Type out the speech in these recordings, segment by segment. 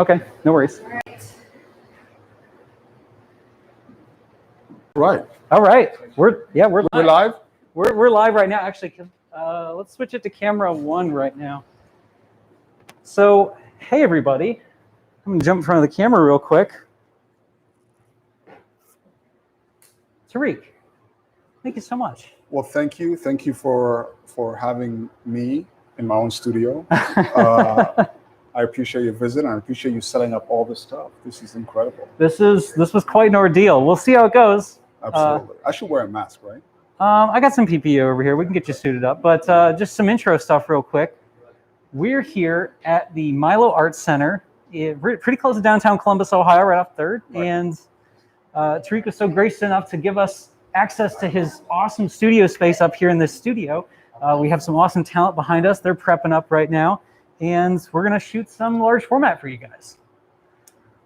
Okay, no worries. Right. All right. We're live. We're live? We're live right now. Actually, let's switch it to camera 1 right now. So, hey everybody. I'm gonna jump in front of the camera real quick. Tariq, thank you so much. Well, thank you. Thank you for having me in my own studio. I appreciate your visit, and I appreciate you setting up all this stuff. This is incredible. This was quite an ordeal. We'll see how it goes. Absolutely. I should wear a mask, right? I got some PPE over here. We can get you suited up, but just some intro stuff real quick. We're here at the Milo Arts Center, pretty close to downtown Columbus, Ohio, right off 3rd. Right. And Tariq was so gracious enough to give us access to his awesome studio space up here in this studio. We have some awesome talent behind us. They're prepping up right now, and we're going to shoot some large format for you guys.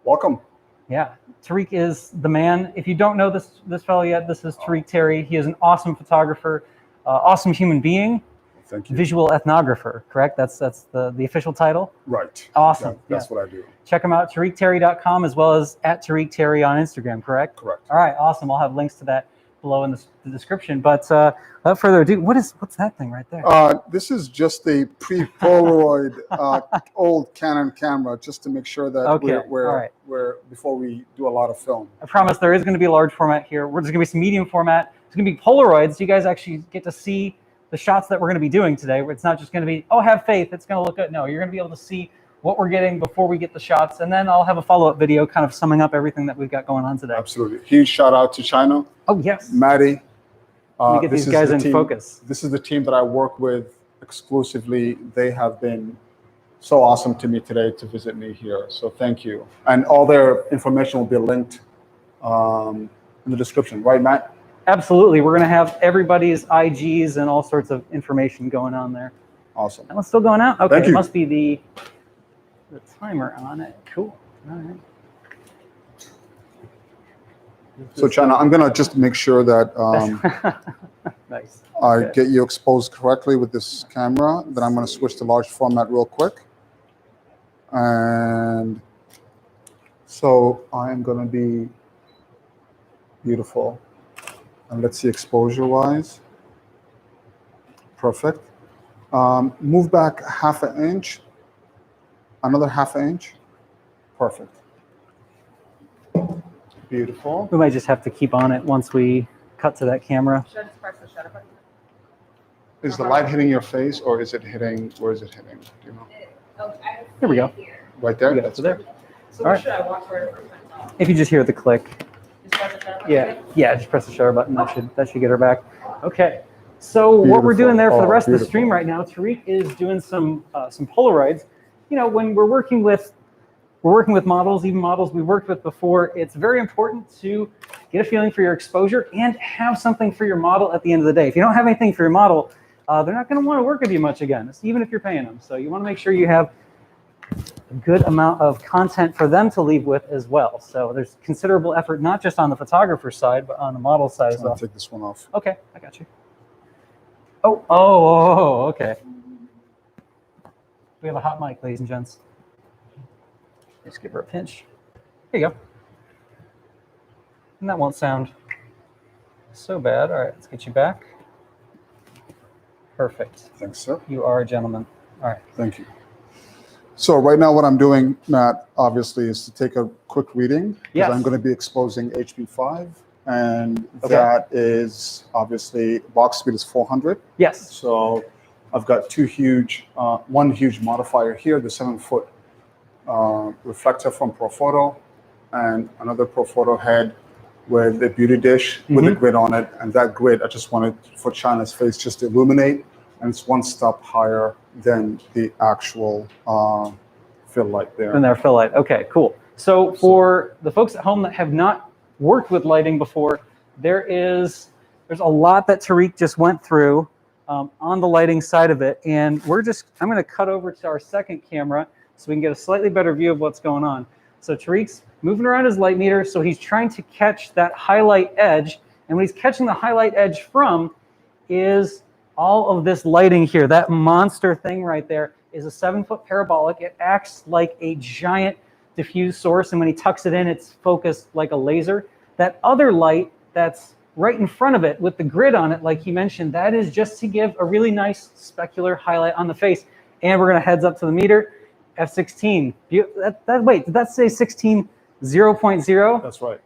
Welcome. Yeah, Tariq is the man. If you don't know this fellow yet, this is Tariq Tarey. He is an awesome photographer, awesome human being. Thank you. Visual ethnographer, correct? That's the official title? Right. Awesome. That's what I do. Check him out, TariqTarey.com, as well as at Tariq Tarey on Instagram, correct? Correct. All right, awesome. I'll have links to that below in the description. But without further ado, what's that thing right there? This is just a pre-Polaroid old Canon camera, just to make sure that we're before we do a lot of film. I promise there is going to be a large format here. There's going to be some medium format. It's going to be Polaroids, so you guys actually get to see the shots that we're going to be doing today. It's not just going to be, oh, have faith, it's going to look good. No, you're going to be able to see what we're getting before we get the shots, and then I'll have a follow-up video kind of summing up everything that we've got going on today. Absolutely. Huge shout out to China. Oh, yes. Maddie. Let me get these guys in focus. This is the team that I work with exclusively. They have been so awesome to me today to visit me here. So thank you. And all their information will be linked in the description. Right, Matt? Absolutely. We're going to have everybody's IGs and all sorts of information going on there. Awesome. That one's still going out? Okay, thank you. It must be the timer on it. Cool. All right. So, China, I'm going to just make sure that nice. I get you exposed correctly with this camera. Then I'm going to switch to large format real quick. And so I am going to be beautiful. And let's see exposure-wise. Perfect. Move back half an inch. Another half an inch. Perfect. Beautiful. We might just have to keep on it once we cut to that camera. Should I just press the shutter button? Is the light hitting your face, or is it hitting? Where is it hitting? Do you know? Here we go. Right there. That's there. So where should I walk for it? If you just hear the click. Just press the shutter button? Yeah, just press the shutter button. That should get her back. Okay. So what we're doing there for the rest of the stream right now, Tariq is doing some Polaroids. You know, when we're working with models, even models we've worked with before, it's very important to get a feeling for your exposure and have something for your model at the end of the day. If you don't have anything for your model, they're not going to want to work with you much again, even if you're paying them. So you want to make sure you have a good amount of content for them to leave with as well. So there's considerable effort, not just on the photographer side, but on the model side as well. I'll take this one off. Okay, I got you. Oh, okay. We have a hot mic, ladies and gents. Just give her a pinch. Here you go. And that won't sound so bad. All right, let's get you back. Perfect. Thanks, sir. You are a gentleman. All right. Thank you. So right now what I'm doing, Matt, obviously, is to take a quick reading. Yes. I'm going to be exposing HP5, and that is obviously box speed is 400. Yes. So I've got one huge modifier here, the 7-foot reflector from Profoto, and another Profoto head with a beauty dish with a grid on it. And that grid, I just wanted for China's face just to illuminate, and it's one step higher than the actual fill light there. And their fill light. Okay, cool. So for the folks at home that have not worked with lighting before, there's a lot that Tariq just went through on the lighting side of it. And I'm going to cut over to our second camera so we can get a slightly better view of what's going on. So Tariq's moving around his light meter, so he's trying to catch that highlight edge. And what he's catching the highlight edge from is all of this lighting here. That monster thing right there is a 7-foot parabolic. It acts like a giant diffuse source, and when he tucks it in, it's focused like a laser. That other light that's right in front of it with the grid on it, like he mentioned, that is just to give a really nice specular highlight on the face. And we're gonna heads up to the meter, f16. Wait, did that say 16 0.0? That's right.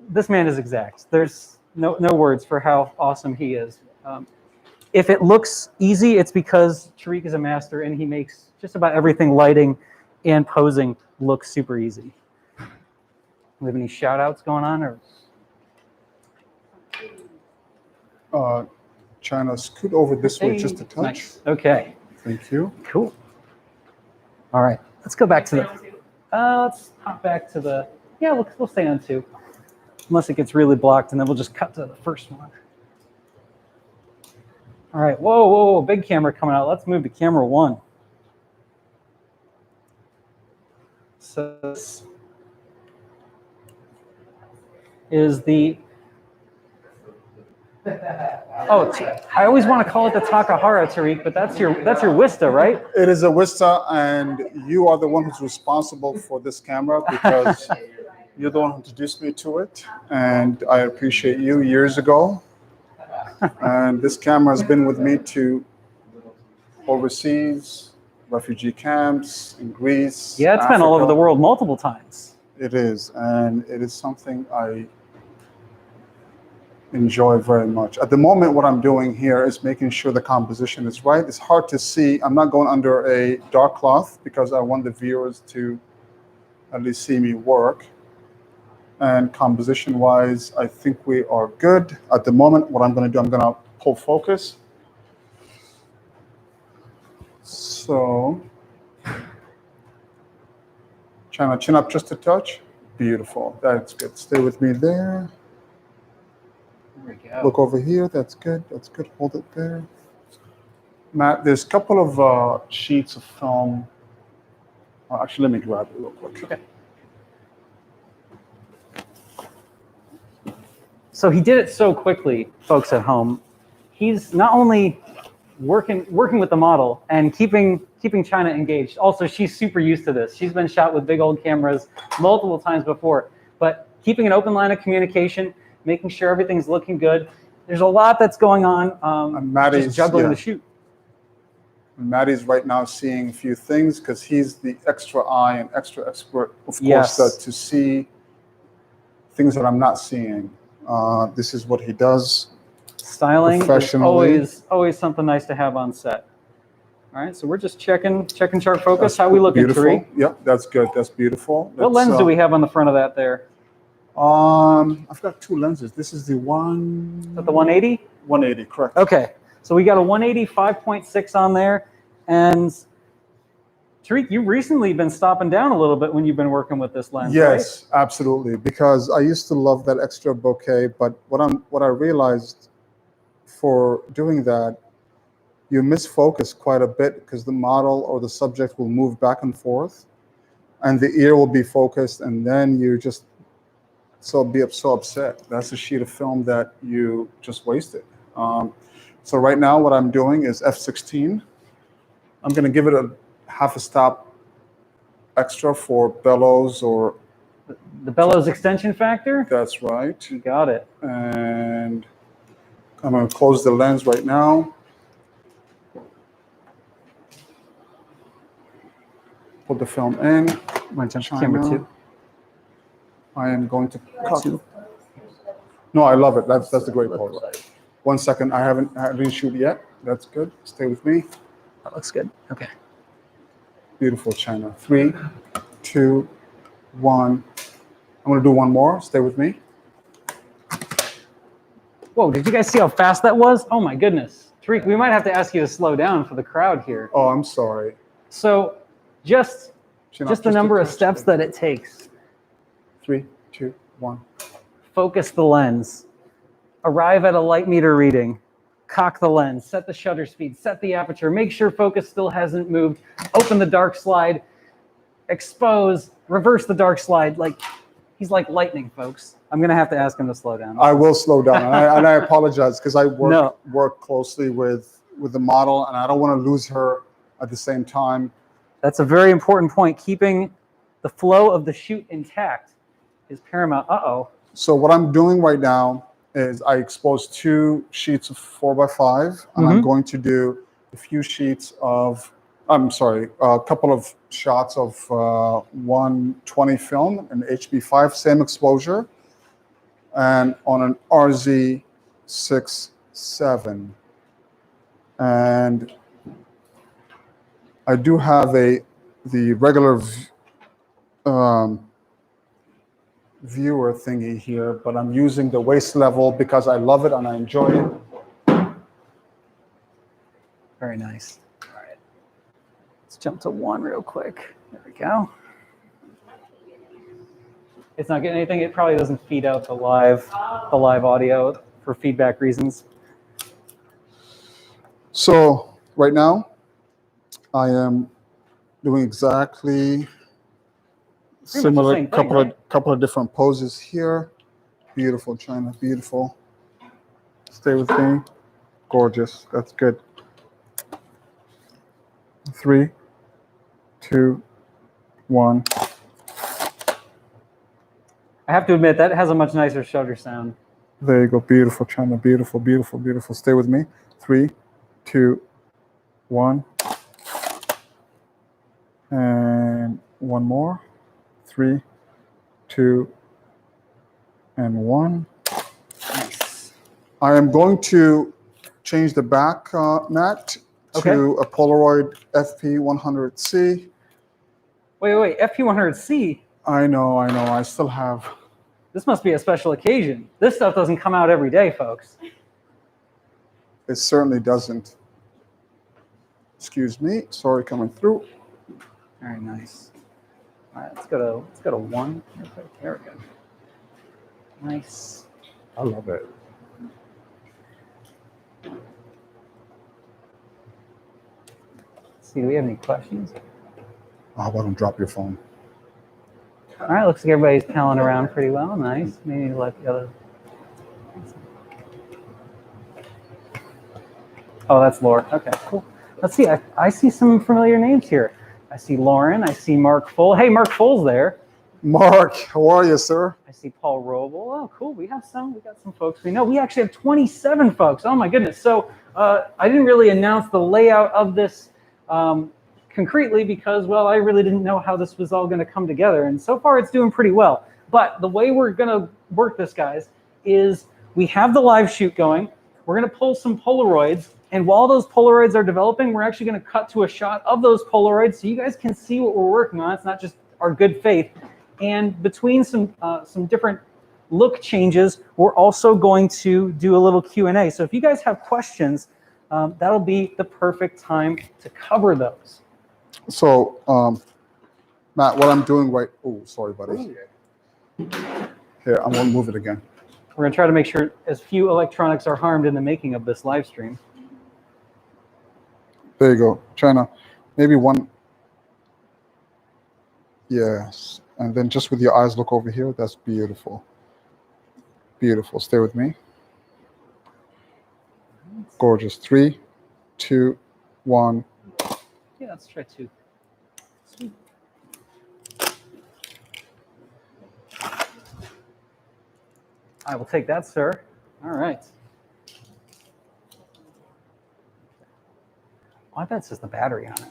This man is exact. There's no words for how awesome he is. If it looks easy, it's because Tariq is a master and he makes just about everything lighting and posing look super easy. We have any shout outs going on? Or China, scoot over this way just a touch. Nice. Okay. Thank you. Cool. All right. Let's go back to the. Let's hop back to the. Yeah, we'll stay on 2. Unless it gets really blocked, and then we'll just cut to the first one. All right. Whoa, big camera coming out. Let's move to camera 1. So this is the. Oh, I always want to call it the Takahara, Tariq, but that's your Wista, right? It is a Wista, and you are the one who's responsible for this camera because you're the one who introduced me to it, and I appreciate you years ago. And this camera has been with me to overseas, refugee camps in Greece. Yeah, it's been all over the world multiple times. It is, and it is something I enjoy very much. At the moment, what I'm doing here is making sure the composition is right. It's hard to see. I'm not going under a dark cloth because I want the viewers to at least see me work. And composition-wise, I think we are good. At the moment, what I'm going to do, I'm going to pull focus. So, China, chin up just a touch. Beautiful. That's good. Stay with me there. There we go. Look over here. That's good. That's good. Hold it there. Matt, there's a couple of sheets of film. Actually, let me grab it real quick. Okay. So he did it so quickly, folks at home. He's not only working with the model and keeping China engaged. Also, she's super used to this. She's been shot with big old cameras multiple times before. But keeping an open line of communication, making sure everything's looking good. There's a lot that's going on. Just juggling the shoot. Maddie's right now seeing a few things because he's the extra eye and extra expert, of course, Yes. to see things that I'm not seeing. This is what he does. Styling is Professionally. always something nice to have on set. All right, so we're just checking chart focus. How we looking, Tariq? Yep, that's good. That's beautiful. What lens do we have on the front of that there? I've got 2 lenses. This is the one. Is that the 180? 180, correct. Okay, so we got a 180 5.6 on there, and Tariq, you've recently been stopping down a little bit when you've been working with this lens. Yes, absolutely. Because I used to love that extra bokeh, but what I realized for doing that, you miss focus quite a bit because the model or the subject will move back and forth, and the ear will be focused, and then you just be so upset. That's a sheet of film that you just wasted. So right now, what I'm doing is f16. I'm going to give it a half a stop extra for bellows or The bellows extension factor? that's right. You got it. And I'm going to close the lens right now. Put the film in. My camera 2. I am going to cut. No, I love it. That's the great part. 1 second. I didn't shoot yet. That's good. Stay with me. That looks good. Okay. Beautiful, China. 3, 2, 1. I'm going to do one more. Stay with me. Whoa, did you guys see how fast that was? Oh my goodness. Tariq, we might have to ask you to slow down for the crowd here. Oh, I'm sorry. So just the number of steps that it takes. 3, 2, 1. Focus the lens. Arrive at a light meter reading. Cock the lens. Set the shutter speed. Set the aperture. Make sure focus still hasn't moved. Open the dark slide. Expose. Reverse the dark slide. He's like lightning, folks. I'm going to have to ask him to slow down. I will slow down, and I apologize because I work closely with the model, and I don't want to lose her at the same time. That's a very important point. Keeping the flow of the shoot intact is paramount. Uh-oh. So what I'm doing right now is I expose 2 sheets of 4x5, and I'm going to do a few sheets of, a couple of shots of 120 film and HB5, same exposure, and on an RZ67. And I do have the regular viewer thingy here, but I'm using the waist level because I love it and I enjoy it. Very nice. All right. Let's jump to 1 real quick. There we go. It's not getting anything. It probably doesn't feed out the live audio for feedback reasons. So right now, I am doing exactly similar, couple of different poses here. Beautiful, China, beautiful. Stay with me. Gorgeous. That's good. 3, 2, 1. I have to admit that has a much nicer shutter sound. There you go. Beautiful, China. Beautiful, beautiful, beautiful. Stay with me. 3, 2, 1. And 1 more. 3, 2, and 1. Nice. I am going to change the back mat to a Polaroid FP100C. Wait, FP100C? I know. I still have. This must be a special occasion. This stuff doesn't come out every day, folks. It certainly doesn't. Excuse me. Sorry, coming through. Very nice. All right, let's go to 1. There we go. Nice. I love it. Let's see, do we have any questions? How about don't drop your phone? All right, looks like everybody's palling around pretty well. Nice. Maybe let the other. Oh, that's Laura. Okay, cool. Let's see. I see some familiar names here. I see Lauren. I see Mark Full. Hey, Mark Full's there. Mark, how are you, sir? I see Paul Roble. Oh, cool. We got some folks we know. We actually have 27 folks. Oh my goodness. So I didn't really announce the layout of this concretely because, well, I really didn't know how this was all going to come together. And so far it's doing pretty well. But the way we're going to work this, guys, is we have the live shoot going. We're going to pull some Polaroids. And while those Polaroids are developing, we're actually going to cut to a shot of those Polaroids so you guys can see what we're working on. It's not just our good faith. And between some different look changes, we're also going to do a little Q&A. So if you guys have questions, that'll be the perfect time to cover those. So, Matt, what I'm doing right... Oh, sorry, buddy. Here, I'm going to move it again. We're going to try to make sure as few electronics are harmed in the making of this live stream. There you go. China. Maybe 1. Yes. And then just with your eyes look over here. That's beautiful. Beautiful. Stay with me. Gorgeous. 3, 2, 1. Yeah, let's try 2. Sweet. I will take that, sir. All right. Oh, I bet it's just the battery on it.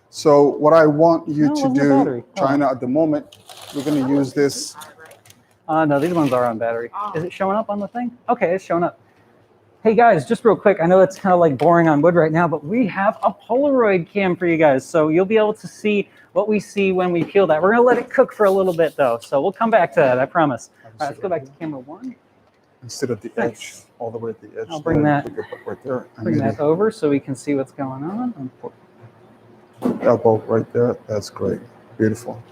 So what I want you to do, battery. China, at the moment, we're going to use this. No, these ones are on battery. Is it showing up on the thing? Okay, it's showing up. Hey guys, just real quick, I know it's kind of like boring on wood right now, but we have a Polaroid cam for you guys. So you'll be able to see what we see when we peel that. We're going to let it cook for a little bit though. So we'll come back to that, I promise. All right, let's go back to camera 1. Instead of the edge, all the way at the edge. I'll bring that, right there. bring that over so we can see what's going on. Elbow right there. That's great. Beautiful.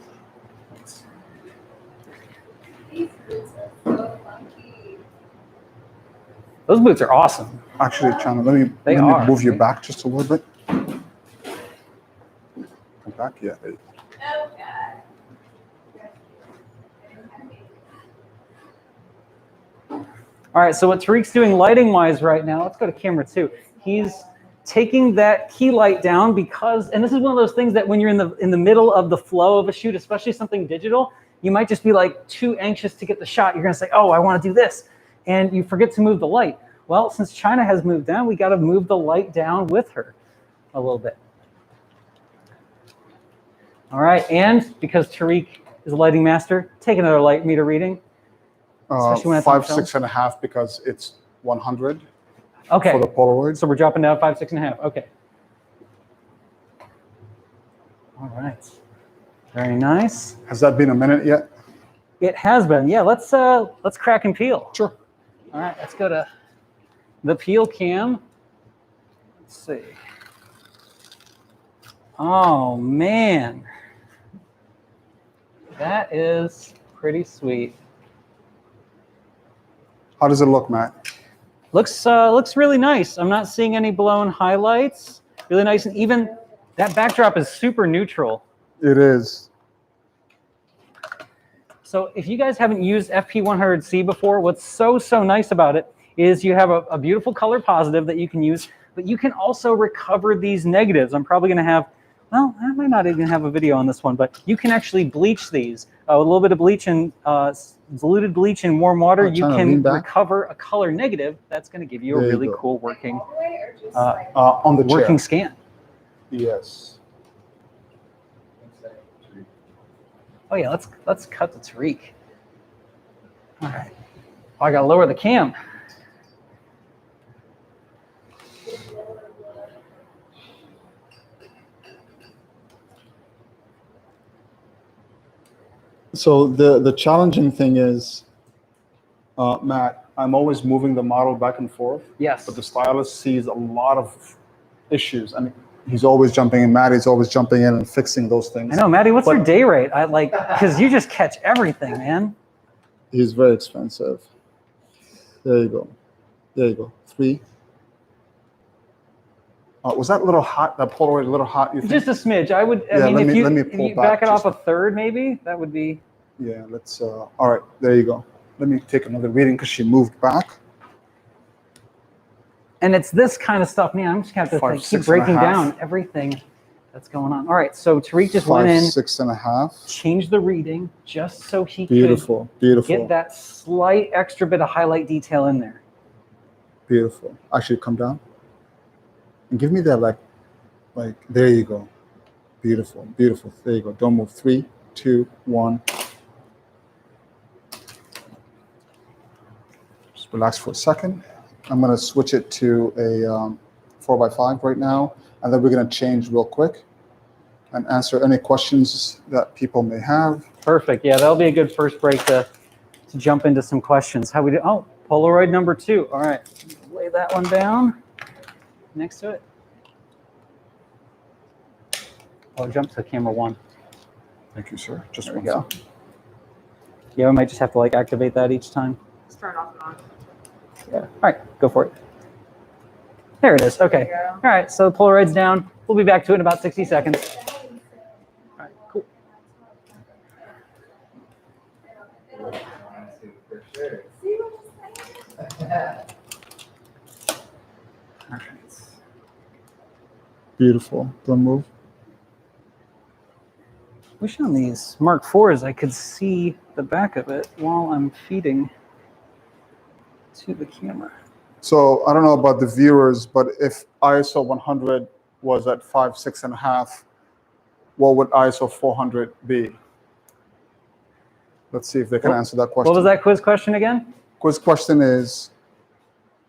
Those boots are awesome. Actually, China, let me move you back just a little bit. Come back, yeah. All right, so what Tariq's doing lighting-wise right now, let's go to camera 2. He's taking that key light down because, and this is one of those things that when you're in the middle of the flow of a shoot, especially something digital, you might just be like too anxious to get the shot. You're gonna say, oh, I wanna do this. And you forget to move the light. Well, since China has moved down, we gotta move the light down with her a little bit. All right, and because Tariq is a lighting master, take another light meter reading. Especially when it's on 5, film. 6.5 because it's 100 Okay. for the Polaroids. So we're dropping down 5, 6.5. Okay. All right. Very nice. Has that been a minute yet? It has been. Yeah. Let's crack and peel. Sure. All right. Let's go to the peel cam. Let's see. Oh man, that is pretty sweet. How does it look, Matt? Looks really nice. I'm not seeing any blown highlights. Really nice, and even that backdrop is super neutral. It is. So if you guys haven't used FP100C before, what's so nice about it is you have a beautiful color positive that you can use, but you can also recover these negatives. I'm probably going to have, well, I might not even have a video on this one, but you can actually bleach these. A little bit of bleach and diluted bleach in warm water, you can recover a color negative. That's going to give you a really cool working on the working chair. scan. Yes. Oh yeah, let's cut the Tariq. All right. Oh, I gotta lower the cam. So the challenging thing is, Matt, I'm always moving the model back and forth. Yes. But the stylist sees a lot of issues. I mean, he's always jumping in. Maddie's always jumping in and fixing those things. I know, Maddie. What's your day rate? I like because you just catch everything, man. He's very expensive. There you go. There you go. 3. Was that a little hot? That Polaroid a little hot? You think? Just a smidge. I would. I mean, if you back it off a third, maybe that would be. Yeah. Let's. All right. There you go. Let me take another reading because she moved back. And it's this kind of stuff, man. I'm just gonna have to keep breaking down everything that's going on. All right. So Tariq just went in. 6.5. Changed the reading just so he Beautiful. could get that slight extra bit of highlight detail in there. Beautiful. Actually, come down. And give me that like there you go. Beautiful, beautiful. There you go. Don't move. 3, 2, 1. Just relax for a second. I'm gonna switch it to a 4x5 right now, and then we're gonna change real quick and answer any questions that people may have. Perfect. Yeah, that'll be a good first break to jump into some questions. How we do? Oh, Polaroid number 2. All right, lay that one down next to it. Oh, jump to camera 1. Thank you, sir. Just there one we go. second. Yeah, we might just have to like activate that each time. Just turn it off and on. Yeah. All right, go for it. There it is. Okay. All right, so the Polaroid's down. We'll be back to it in about 60 seconds. All right, cool. All right. Beautiful. Don't move. Wish on these Mark IVs I could see the back of it while I'm feeding to the camera. So I don't know about the viewers, but if ISO 100 was at 5, 6.5, what would ISO 400 be? Let's see if they can answer that question. What was that quiz question again? Quiz question is,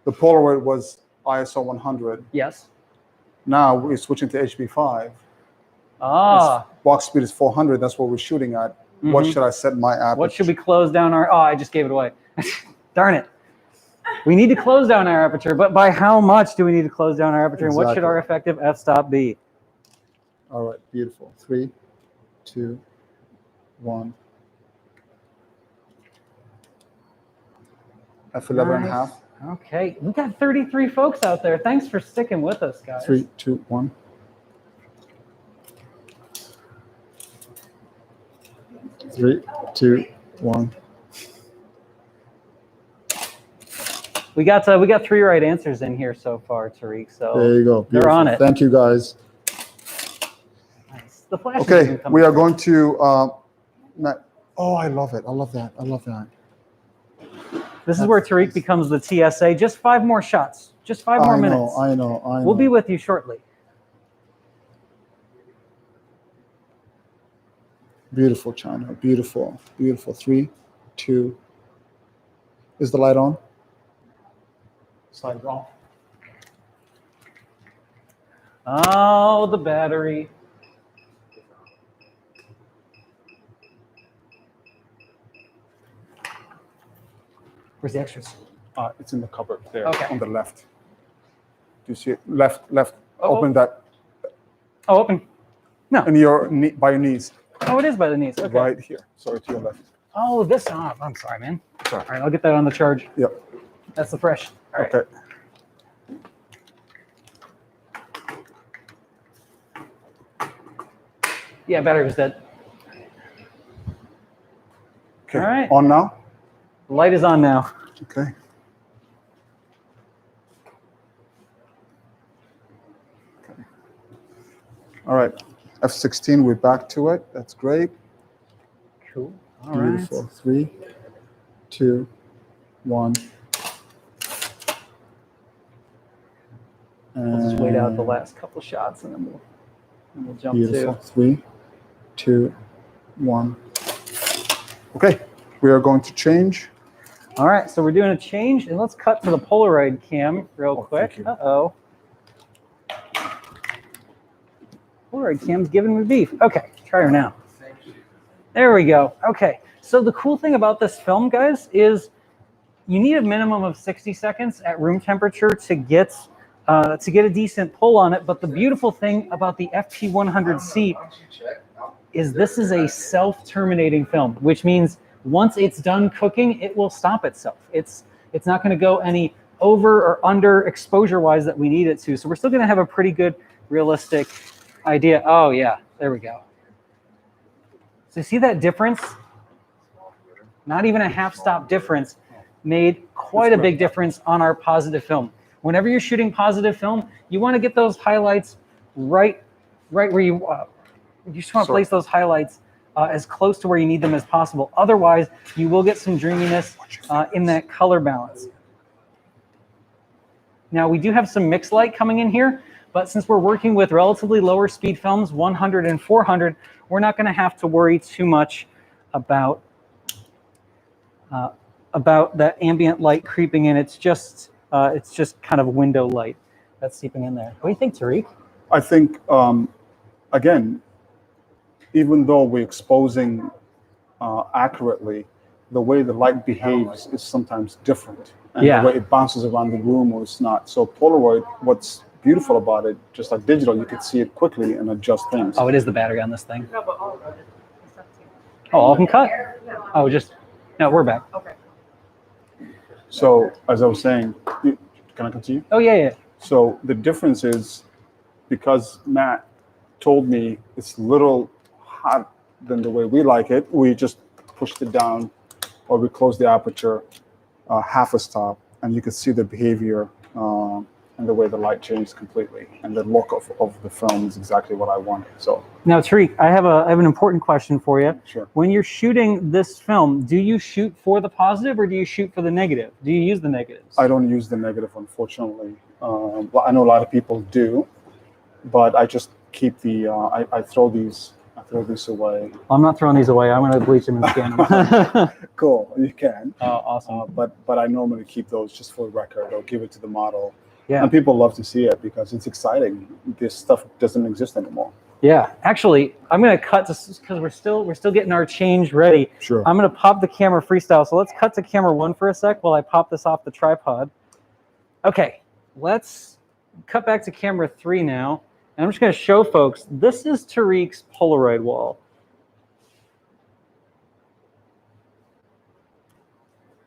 the Polaroid was ISO 100. Yes. Now we're switching to HB5. Ah. Box speed is 400. That's what we're shooting at. Mm-hmm. What should I set my aperture? What should we close down our? Oh, I just gave it away. Darn it. We need to close down our aperture, but by how much do we need to close down our aperture? Exactly. And what should our effective f-stop be? All right, beautiful. 3, 2, 1. F11.5. Okay, we got 33 folks out there. Thanks for sticking with us, guys. 3, 2, 1. Three, two, one. We got 3 right answers in here so far, Tariq. So There you go. they're on it. Thank you, guys. Nice. The flash. Okay, we are going to. Oh, I love it. I love that. I love that. This is where Tariq becomes the TSA. Just 5 more shots. Just 5 more minutes. I know. We'll be with you shortly. Beautiful, China. Beautiful. Beautiful. 3, 2. Is the light on? Slide it off. Oh, the battery. Where's the extras? It's in the cupboard there, Okay. on the left. Do you see it? Left. Oh. Open that. Oh, open. No. And by your knees. Oh, it is by the knees. Okay. Right here. Sorry, to your left. Oh, this. Oh, I'm sorry, man. Sorry. All right, I'll get that on the charge. Yep. That's the fresh. All right. Okay. Yeah, battery was dead. Okay. All right. On now? The light is on now. Okay. All right. F16, we're back to it. That's great. Cool. All right. Beautiful. 3, 2, 1. We'll just wait out the last couple shots and then we'll jump Beautiful. to. 3, 2, 1. Okay. We are going to change. All right, so we're doing a change, and let's cut to the Polaroid cam real quick. thank you. Uh-oh. Polaroid cam's giving me beef. Okay, try her now. There we go. Okay, so the cool thing about this film, guys, is you need a minimum of 60 seconds at room temperature to get a decent pull on it. But the beautiful thing about the FP100C is this is a self-terminating film, which means once it's done cooking, it will stop itself. It's not going to go any over or under exposure-wise that we need it to. So we're still going to have a pretty good, realistic idea. Oh, yeah, there we go. So see that difference? Not even a half-stop difference made quite a big difference on our positive film. Whenever you're shooting positive film, you want to get those highlights right where you just want to place those highlights as close to where you need them as possible. Otherwise, you will get some dreaminess in that color balance. Now, we do have some mixed light coming in here, but since we're working with relatively lower speed films, 100 and 400, we're not going to have to worry too much about that ambient light creeping in. It's just kind of window light that's seeping in there. What do you think, Tariq? I think, again, even though we're exposing accurately, the way the light behaves is sometimes different. And the way it bounces around the room or it's not. So Polaroid, what's beautiful about it, just like digital, you can see it quickly and adjust things. Oh, it is the battery on this thing. No, but all of it. Oh, all can cut? Oh, no, we're back. Okay. So as I was saying, can I continue? Oh, yeah. So the difference is because Matt told me it's a little hot than the way we like it, we just pushed it down or we closed the aperture half a stop, and you can see the behavior and the way the light changed completely, and the look of the film is exactly what I wanted. So now, Tariq, I have an important question for you. Sure. When you're shooting this film, do you shoot for the positive or do you shoot for the negative? Do you use the negatives? I don't use the negative, unfortunately. Well, I know a lot of people do, but I just keep the. I throw these away. I'm not throwing these away. I'm going to bleach them and scan them. Cool, you can. Oh, awesome. But I normally keep those just for the record. I'll give it to the model. Yeah. And people love to see it because it's exciting. This stuff doesn't exist anymore. Yeah. Actually, I'm going to cut this because we're still getting our change ready. Sure. I'm going to pop the camera freestyle. So let's cut to camera 1 for a sec while I pop this off the tripod. Okay. Let's cut back to camera 3 now. And I'm just going to show folks, this is Tariq's Polaroid wall.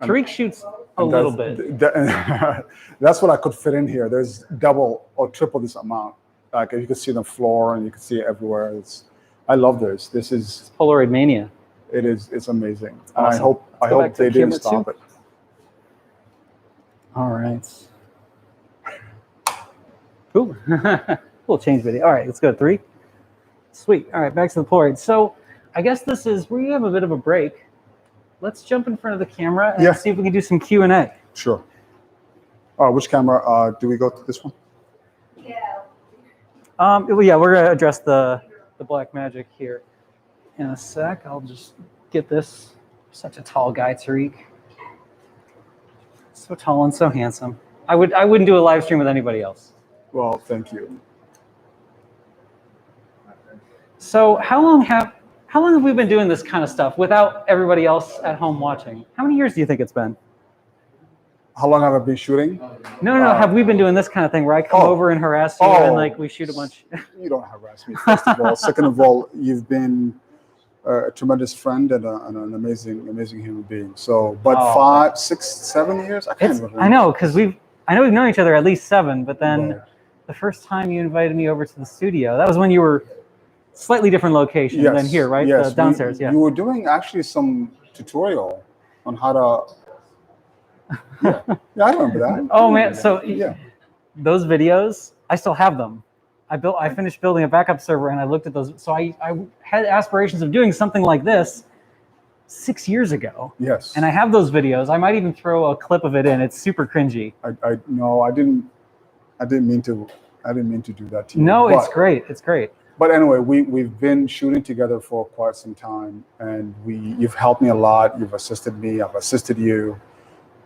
Tariq shoots a little bit. That's what I could fit in here. There's double or triple this amount. Like you can see the floor and you can see it everywhere. I love this. This is Polaroid mania. It's amazing. Awesome. And I hope they didn't stop it. All right. Ooh, we'll change video. All right, let's go 3. Sweet. All right, back to the Polaroid. So I guess this is where you have a bit of a break. Let's jump in front of the camera and see if we can do some Q&A. Sure. Which camera? Do we go to this one? Yeah. Yeah, we're gonna address the Black Magic here in a sec. I'll just get this. Such a tall guy, Tariq. So tall and so handsome. I wouldn't do a live stream with anybody else. Well, thank you. So how long have we been doing this kind of stuff without everybody else at home watching? How many years do you think it's been? How long have I been shooting? No. Have we been doing this kind of thing where I come over and harass you and like we shoot a bunch? You don't harass me, first of all. Second of all, you've been a tremendous friend and an amazing human being. So, but 5, 6, 7 years? I can't remember. I know, because I know we've known each other at least 7, but then the first time you invited me over to the studio, that was when you were slightly different location than here, right? Yes, downstairs, You were doing actually some tutorial on how to. Yeah, I remember that. Oh man, so those videos, I still have them. I finished building a backup server and I looked at those. So I had aspirations of doing something like this 6 years ago. Yes. And I have those videos. I might even throw a clip of it in. It's super cringy. I didn't mean to do that to you. No, it's great. It's great. But anyway, we've been shooting together for quite some time, and you've helped me a lot. You've assisted me. I've assisted you.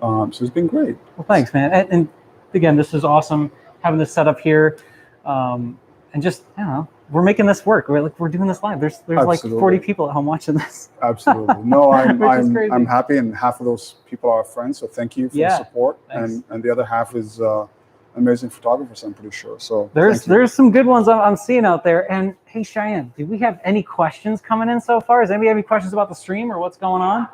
So it's been great. Well, thanks, man. And again, this is awesome having this set up here. And just, I don't know, we're making this work. We're doing this live. There's like 40 people at home watching this. Absolutely. No, I'm happy, and half of those people are friends. So thank you for the support, and the other half is amazing photographers, I'm pretty sure. So there's some good ones I'm seeing out there. And hey, Cheyenne, do we have any questions coming in so far? Does anybody have any questions about the stream or what's going on?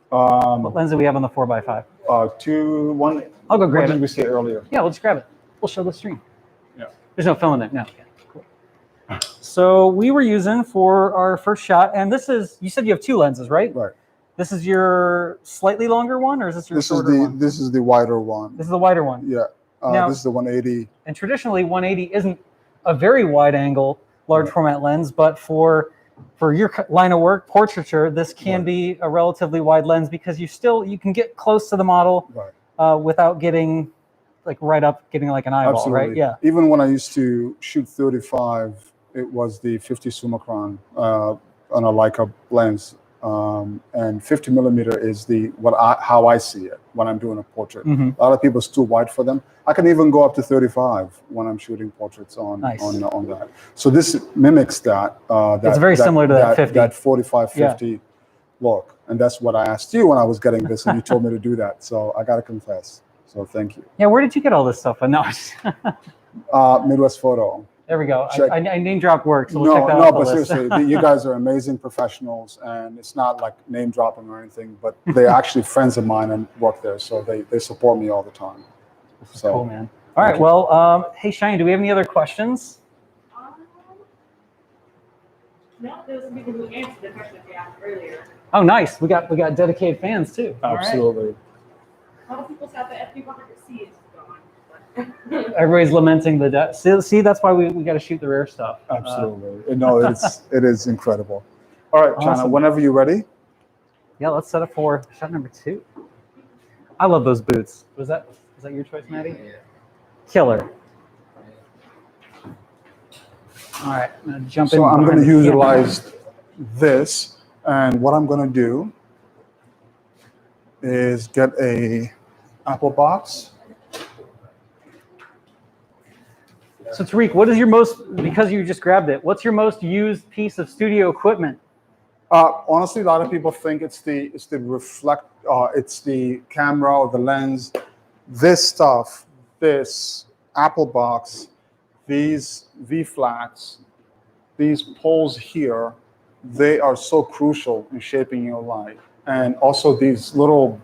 What lens do we have on the 4x5? 2, 1. I'll go grab it. What did we say earlier? Yeah, we'll just grab it. We'll show the stream. Yeah. There's no film in there. No. Yeah. Cool. So we were using for our first shot, and this is, you said you have 2 lenses, right? Right. This is your slightly longer one, or is this your shorter one? This is the wider one. This is the wider one. Yeah. Now, this is the 180. And traditionally, 180 isn't a very wide angle, large format lens, but for your line of work, portraiture, this can be a relatively wide lens because you can get close to the model without getting like getting like an eyeball, right? Yeah. Even when I used to shoot 35, it was the 50 Summicron on a Leica lens. And 50 millimeter is how I see it when I'm doing a portrait. A lot of people, it's too wide for them. I can even go up to 35 when I'm shooting portraits on that. So this mimics that. It's very similar to that 50. That 45, 50 look. And that's what I asked you when I was getting this, and you told me to do that. So I got to confess. So thank you. Yeah, where did you get all this stuff? No. Midwest Photo. There we go. I name drop work, so we'll check that out. No, but seriously, you guys are amazing professionals, and it's not like name dropping or anything, but they're actually friends of mine and work there, so they support me all the time. So cool, man. All right, well, hey, Cheyenne, do we have any other questions? No, there was some people who answered the question they asked earlier. Oh, nice. We got dedicated fans too. Absolutely. A lot of people said the FP100C is gone. Everybody's lamenting the death. See, that's why we got to shoot the rare stuff. Absolutely. No, it is incredible. All right, China, Awesome. whenever you're ready. Yeah, let's set up for shot number 2. I love those boots. Was that your choice, Maddie? Yeah. Killer. All right, I'm gonna jump in. So I'm going to behind the camera. utilize this, and what I'm going to do is get a Apple box. So Tariq, what is your because you just grabbed it, what's your most used piece of studio equipment? Honestly, a lot of people think it's the camera or the lens. This stuff, this Apple box, these V-flats, these poles here, they are so crucial in shaping your light. And also these little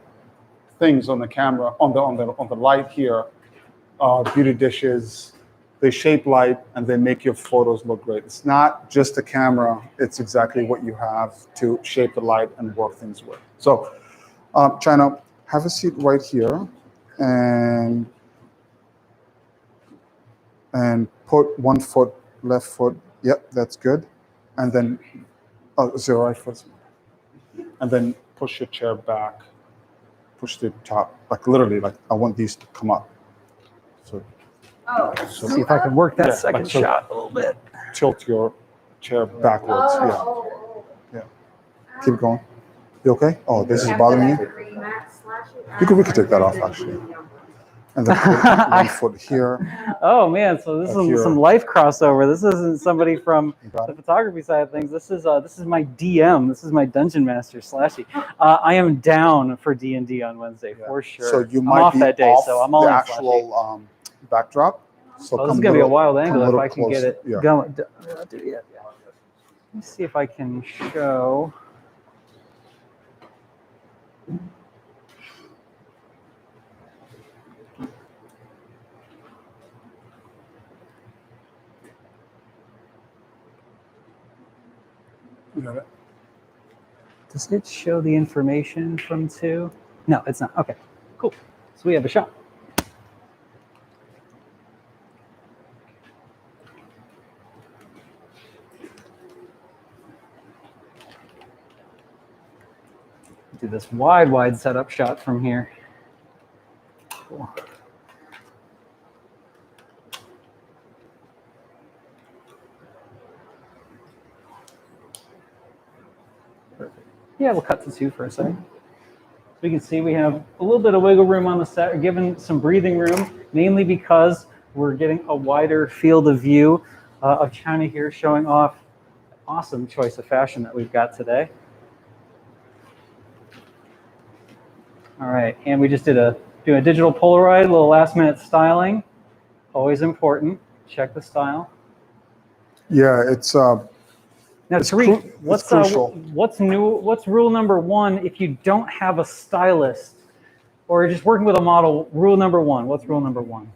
things on the camera, on the light here, beauty dishes. They shape light and they make your photos look great. It's not just a camera, it's exactly what you have to shape the light and work things with. So China, have a seat right here, and put 1 foot, left foot. Yep, that's good. And then, zero right foot. And then push your chair back. Push the top, like literally, like I want these to come up. So, See if I can work that Yeah, second like so. shot a little bit. Tilt your chair backwards. Yeah. Keep going. You okay? Oh, this is bothering you? We could take that off actually. And then put 1 foot here. Oh man, so this is Here. some life crossover. This isn't somebody from got the it. photography side of things. This is my DM. This is my dungeon master Slashy. I am down for D&D on Wednesday for sure. So you I'm might off be that day, off so I'm all the in actual backdrop. So this is gonna be a wild angle if I can closer. get it Yeah. going. Let me see if I can show. You got it? Does it show the information from 2? No, it's not. Okay, cool. So we have a shot. Do this wide setup shot from here. Cool. Perfect. Yeah, we'll cut to 2 for a second. So we can see we have a little bit of wiggle room on the set. We're given some breathing room, mainly because we're getting a wider field of view of China here, showing off an awesome choice of fashion that we've got today. All right, and we just did a digital Polaroid, a little last minute styling. Always important. Check the style. Yeah, it's Now, Tariq, crucial. what's new? What's rule number 1 if you don't have a stylist or you're just working with a model? Rule number 1. What's rule number 1?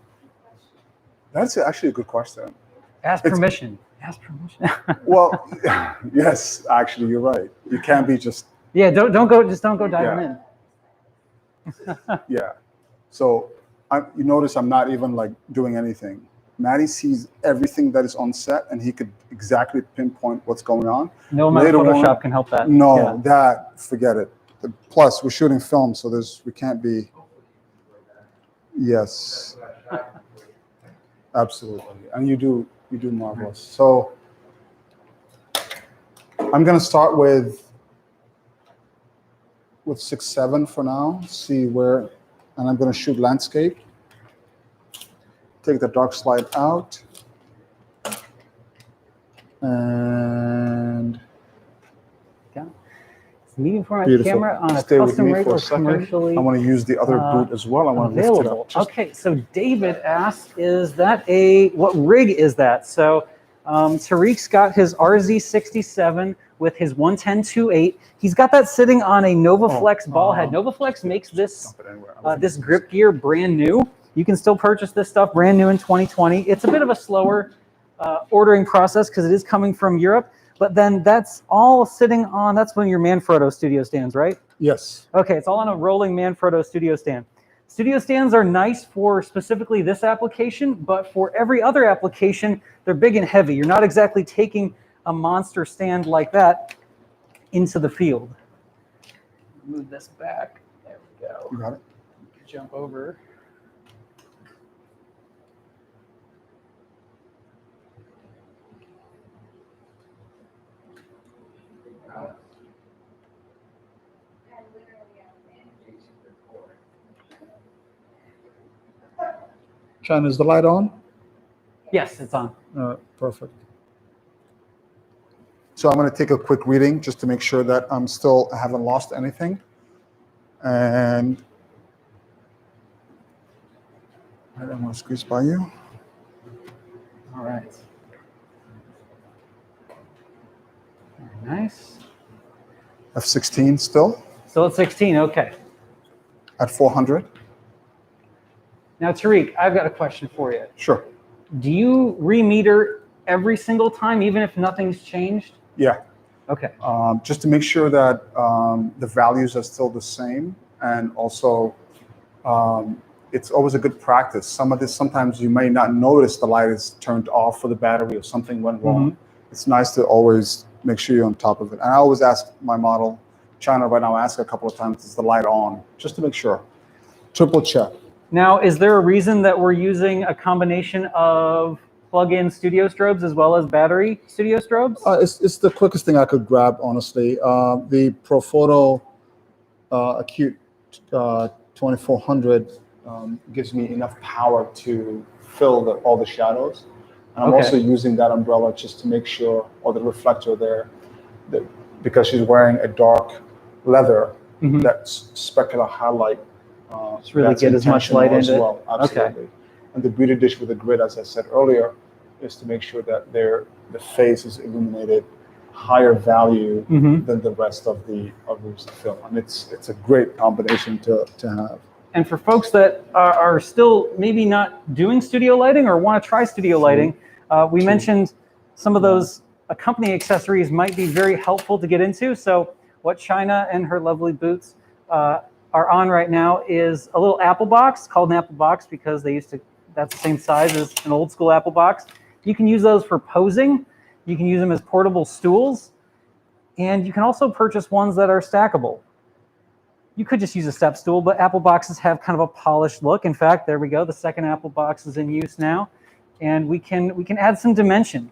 That's actually a good question. Ask permission. Ask permission. Well, yes, actually, you're right. You can't be just Yeah, don't go diving in. Yeah. So you notice I'm not even like doing anything. Matty sees everything that is on set, and he could exactly pinpoint what's going on. No amount of Photoshop can help that. No, Yeah. that forget it. Plus, we're shooting film, so we can't be. Yes. Absolutely, and you do marvelous. So I'm gonna start with 6-7 for now. See where, and I'm gonna shoot landscape. Take the dark slide out, and It's medium format beautiful. camera on a Stay with custom me rig for or a second. commercially. I want to use the other boot as well. I want to lift it up. Okay, so David asked, what rig is that? So Tariq's got his RZ67 with his 110-2.8. He's got that sitting on a NovaFlex ball head. NovaFlex makes this this grip gear brand new. You can still purchase this stuff brand new in 2020. It's a bit of a slower ordering process because it is coming from Europe. But then that's all sitting on, that's one of your Manfrotto studio stands, right? Yes. Okay, it's all on a rolling Manfrotto studio stand. Studio stands are nice for specifically this application, but for every other application, they're big and heavy. You're not exactly taking a monster stand like that into the field. Move this back. There we go. You got it. Jump over. Chan, is the light on? Yes, it's on. Perfect. So I'm going to take a quick reading just to make sure that I haven't lost anything. And I don't want to squeeze by you. All right. Very nice. F16 still Still at 16, okay. at 400. Now, Tariq, I've got a question for you. Sure. Do you remeter every single time, even if nothing's changed? Yeah. Okay. Just to make sure that the values are still the same. and also it's always a good practice. Sometimes you may not notice the light is turned off for the battery or something went wrong. It's nice to always make sure you're on top of it. And I always ask my model, China right now, I ask a couple of times, is the light on? Just to make sure. Triple check. Now, is there a reason that we're using a combination of plug-in studio strobes as well as battery studio strobes? It's the quickest thing I could grab, honestly. The Profoto Acute 2400 gives me enough power to fill all the shadows. And I'm also using that umbrella just to make sure, or the reflector there, because she's wearing a dark leather, that specular highlight. Just really get as much light into it. Absolutely. And the beauty dish with the grid, as I said earlier, is to make sure that the face is illuminated higher value than the rest of the film. And it's a great combination to have. And for folks that are still maybe not doing studio lighting or want to try studio lighting, we mentioned some of those accompanying accessories might be very helpful to get into. So what China and her lovely boots are on right now is a little Apple box, called an Apple box because that's the same size as an old school Apple box. You can use those for posing. You can use them as portable stools. And you can also purchase ones that are stackable. You could just use a step stool, but Apple boxes have kind of a polished look. In fact, there we go. The second Apple box is in use now. And we can add some dimension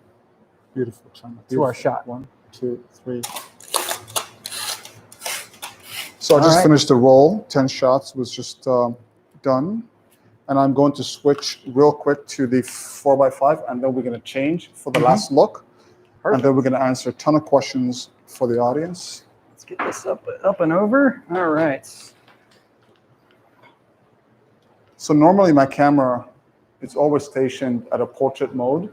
Beautiful, China. to our shot. 1, 2, 3. So I just finished the roll. 10 shots was just done. And I'm going to switch real quick to the 4x5, and then we're going to change for the last look. Perfect. And then we're going to answer a ton of questions for the audience. Let's get this up and over. All right. So normally my camera is always stationed at a portrait mode.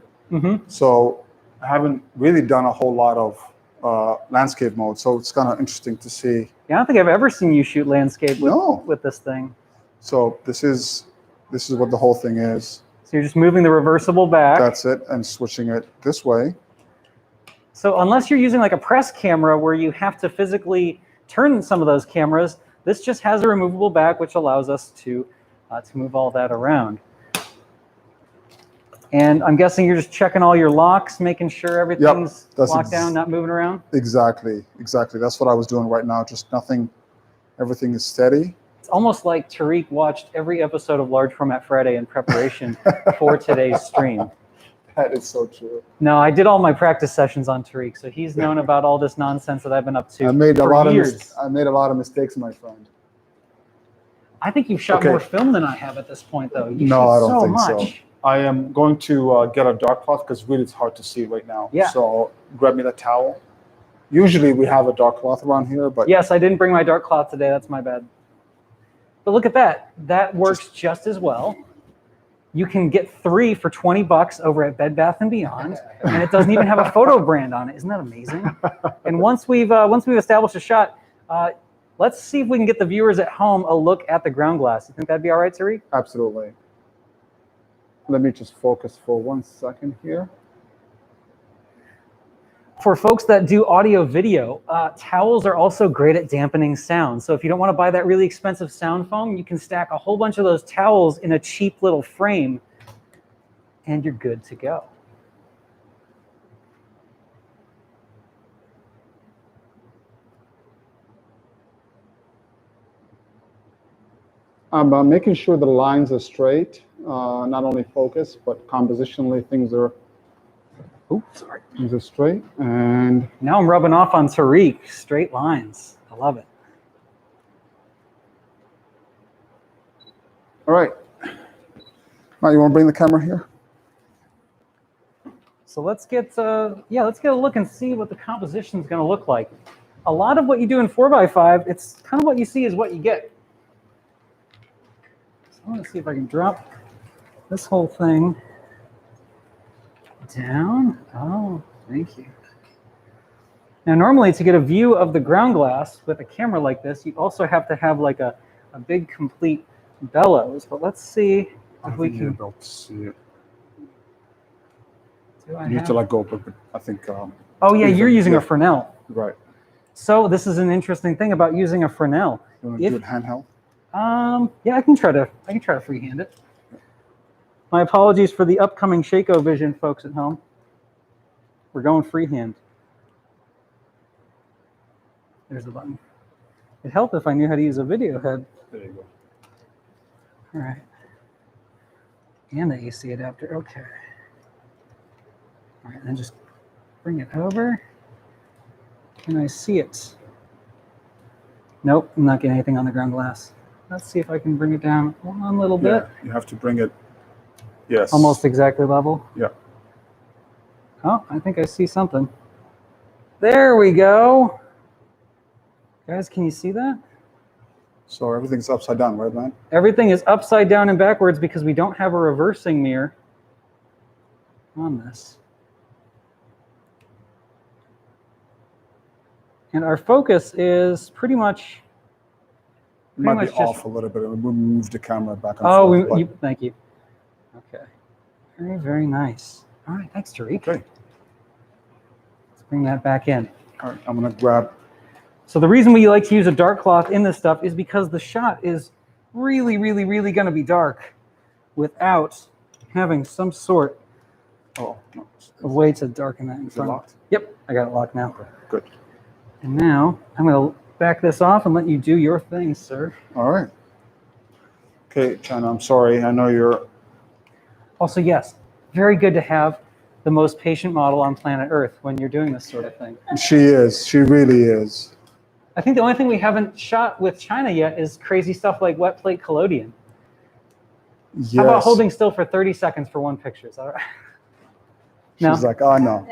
So I haven't really done a whole lot of landscape mode. So it's kind of interesting to see. Yeah, I don't think I've ever seen you shoot landscape with this thing. So this is what the whole thing is. So you're just moving the reversible back. That's it, and switching it this way. So unless you're using like a press camera where you have to physically turn some of those cameras, this just has a removable back, which allows us to move all that around. And I'm guessing you're just checking all your locks, making sure everything's locked down, not moving around? Exactly. That's what I was doing right now. Just nothing, everything is steady. It's almost like Tariq watched every episode of Large Format Friday in preparation for today's stream. That is so true. No, I did all my practice sessions on Tariq, so he's known about all this nonsense that I've been up to I made for years. I made a lot of mistakes, my friend. I think you've shot more film than I have at this point, though. You No, shoot I don't so think much. so. I am going to get a dark cloth because really it's hard to see right now. Yeah. So grab me the towel. Usually we have a dark cloth around here, but Yes, I didn't bring my dark cloth today. That's my bad. But look at that. That works just as well. You can get 3 for $20 over at Bed Bath & Beyond, and it doesn't even have a photo brand on it. Isn't that amazing? And once we've established a shot, let's see if we can get the viewers at home a look at the ground glass. You think that'd be all right, Tariq? Absolutely. Let me just focus for 1 second here. For folks that do audio video, towels are also great at dampening sound. So if you don't want to buy that really expensive sound foam, you can stack a whole bunch of those towels in a cheap little frame, and you're good to go. I'm making sure the lines are straight, not only focus, but compositionally things are straight. And now I'm rubbing off on Tariq. Straight lines. I love it. All right. Now you want to bring the camera here? So let's get a look and see what the composition is going to look like. A lot of what you do in 4x5, it's kind of what you see is what you get. So I want to see if I can drop this whole thing down. Oh, thank you. Now, normally to get a view of the ground glass with a camera like this, you also have to have like a big complete bellows. But let's see if we can. Able to see it. Do I You need have... to let go, but I think. Oh yeah, you're using a Fresnel. Right. So this is an interesting thing about using a Fresnel. You want to do it handheld? Yeah, I can try to freehand it. My apologies for the upcoming Shaco Vision folks at home. We're going freehand. There's the button. It'd help if I knew how to use a video head. There you go. All right. And the AC adapter. Okay. All right, then just bring it over. Can I see it? Nope, I'm not getting anything on the ground glass. Let's see if I can bring it down one little bit. You have to bring it. Yes. Almost exactly level. Yeah. Oh, I think I see something. There we go. Guys, can you see that? So everything's upside down, right, man? Everything is upside down and backwards because we don't have a reversing mirror on this. And our focus is pretty much Might be just off a little bit. We move the camera back and forth. Oh, thank you. Okay. Very, very nice. All right, thanks, Tariq. Okay. Let's bring that back in. All right, I'm gonna grab. So the reason we like to use a dark cloth in this stuff is because the shot is really, really, really going to be dark without having some sort Oh, no. of way to darken that in Is it front. locked? Yep, I got it locked now. Okay, good. And now I'm going to back this off and let you do your thing, sir. All right. Okay, China, I'm sorry. I know you're. Also, yes, very good to have the most patient model on planet Earth when you're doing this sort of thing. She is. She really is. I think the only thing we haven't shot with China yet is crazy stuff like wet plate collodion. Yes. How about holding still for 30 seconds for one picture? Is that all right? No? She's like, oh, no.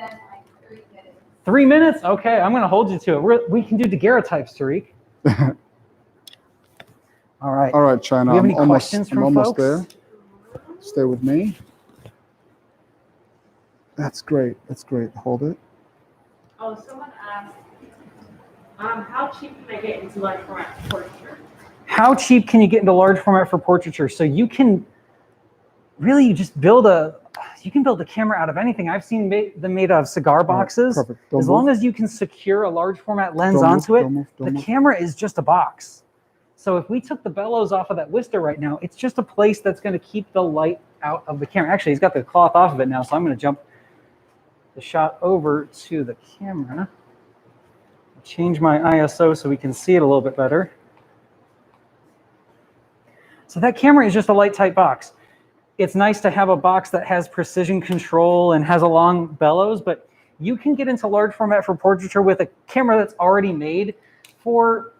3 minutes? Okay, I'm going to hold you to it. We can do daguerreotypes, Tariq. All right. All right, China. Do you have any I'm questions from almost folks? there. Stay with me. That's great. That's great. Hold it. Oh, someone asked, how cheap can I get into large format portraiture? How cheap can you get into large format for portraiture? So you can really just build a camera out of anything. I've seen them made out of cigar boxes. Perfect. As long as you can secure a large format lens onto it, the camera is just a box. So if we took the bellows off of that Wister right now, it's just a place that's going to keep the light out of the camera. Actually, he's got the cloth off of it now, so I'm going to jump the shot over to the camera. Change my ISO so we can see it a little bit better. So that camera is just a light tight box. It's nice to have a box that has precision control and has a long bellows, but you can get into large format for portraiture with a camera that's already made for,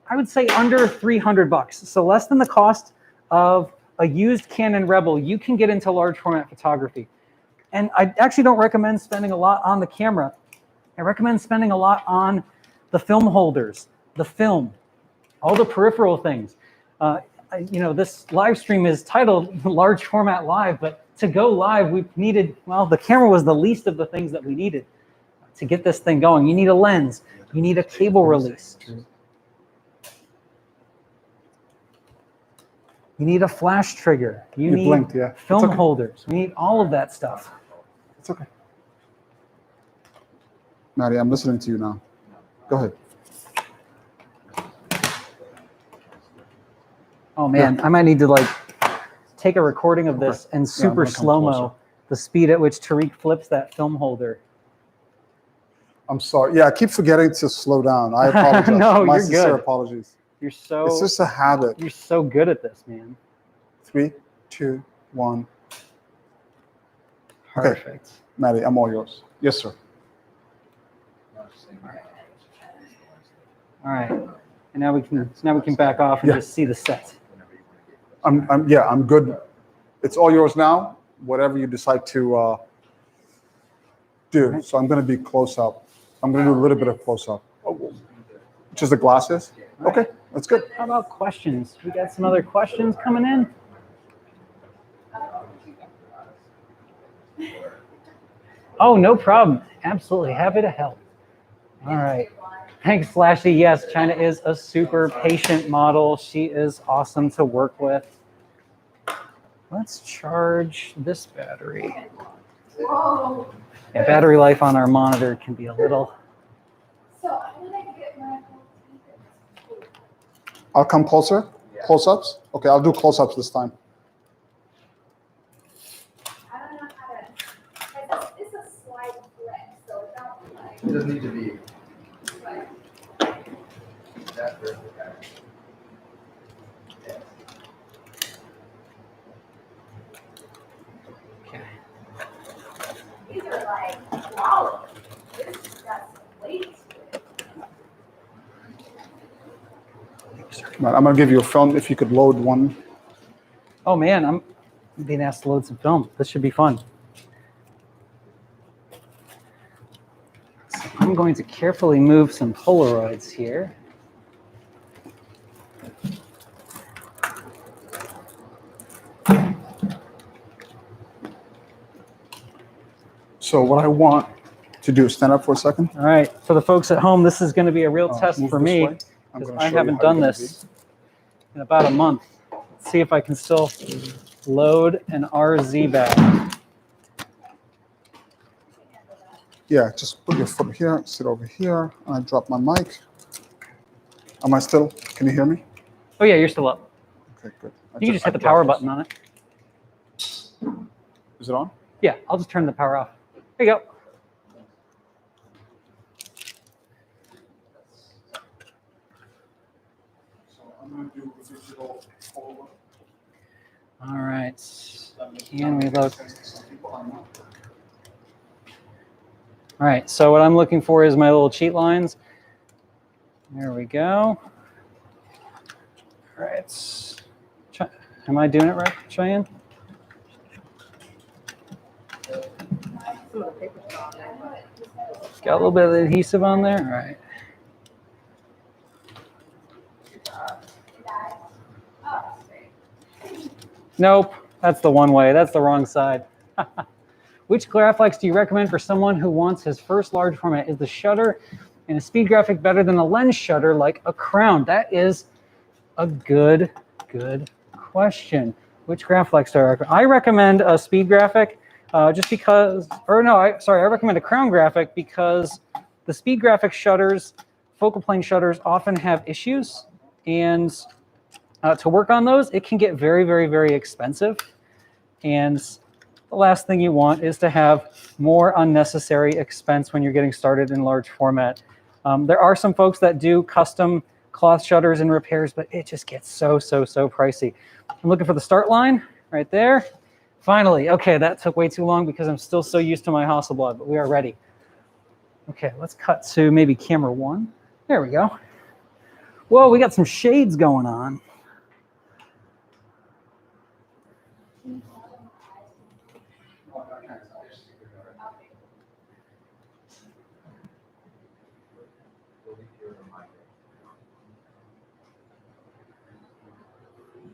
I would say, under $300. So less than the cost of a used Canon Rebel, you can get into large format photography. And I actually don't recommend spending a lot on the camera. I recommend spending a lot on the film holders, the film, all the peripheral things. This live stream is titled Large Format Live, but to go live, we needed, well, the camera was the least of the things that we needed to get this thing going. You need a lens. You need a cable release. You need a flash trigger. You need blinked, yeah. film holders. We need all of that stuff. It's okay. Maddie, I'm listening to you now. Go ahead. Oh man, I might need to take a recording of this and super slow-mo the speed at which Tariq flips that film holder. I'm sorry. Yeah, I keep forgetting to slow down. I apologize. No, My you're sincere good. apologies. It's just a habit. You're so good at this, man. 3, 2, 1. Perfect. Okay. Maddie, I'm all yours. Yes, sir. All right. And now we can back off and just see the set. I'm good. It's all yours now. Whatever you decide to do. Right. So I'm going to be close up. I'm going to do a little bit of close up. Just the glasses. Right. Okay, that's good. How about questions? We got some other questions coming in. Oh, no problem. Absolutely happy to help. All right. Thanks, Slashy. Yes, China is a super patient model. She is awesome to work with. Let's charge this battery. Whoa. Yeah, battery life on our monitor can be a little. So I'm gonna get I'll come closer. Yeah. Close-ups. Okay, I'll do close-ups this time. I don't know how to, it's a slide flip, so it's not like. It doesn't need to be Right. that vertical. Yes. Okay. These are like quality. This has got some weight to it. Right, I'm gonna give you a film if you could load one. Oh man, I'm being asked to load some film. This should be fun. So I'm going to carefully move some Polaroids here. So what I want to do is stand up for a second. All right, for the folks at home, this is going to be a real test Move for this me way. I'm because gonna I show you haven't how done you're gonna this in about a month. Let's see if I can still load an RZ bag. Yeah, just put your foot here, sit over here, and I drop my mic. Am I still? Can you hear me? Oh yeah, you're still up. Okay, good. You can just hit the power button on it. Is it on? Yeah, I'll just turn the power off. There you go. So I'm gonna do digital Polaroid. All right. Can we load? Some people are not. All right, so what I'm looking for is my little cheat lines. There we go. All right. Am I doing it right, Cheyenne? Got a little bit of adhesive on there. All right. Nope, that's the one way. That's the wrong side. Which Graphics do you recommend for someone who wants his first large format? Is the shutter and a speed graphic better than a lens shutter like a Crown? That is a good question. Which Graphics do I recommend? I recommend a speed graphic just because, or no, I recommend a Crown graphic because the speed graphic shutters, focal plane shutters often have issues, and to work on those, it can get very expensive. And the last thing you want is to have more unnecessary expense when you're getting started in large format. There are some folks that do custom cloth shutters and repairs, but it just gets so pricey. I'm looking for the start line right there. Finally, okay, that took way too long because I'm still so used to my Hasselblad, but we are ready. Okay, let's cut to maybe camera 1. There we go. Whoa, we got some shades going on.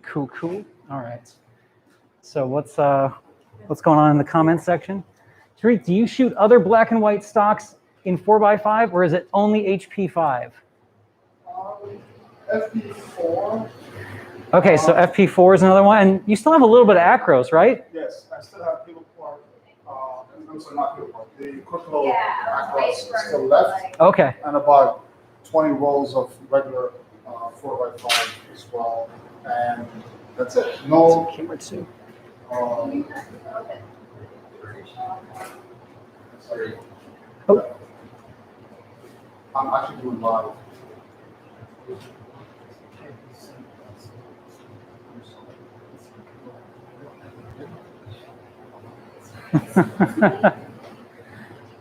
Cool. All right. So what's going on in the comments section? Tariq, do you shoot other black and white stocks in 4x5 or is it only HP5? FP4. Okay, so FP4 is another one, and you still have a little bit of acros, right? Yes, I still have people part. I'm sorry, not people part. The quick little Yeah, across still left, Okay. and about 20 rolls of regular 4x5 as well, and that's it. No. Camera 2. Sorry. Oh. I'm actually doing live.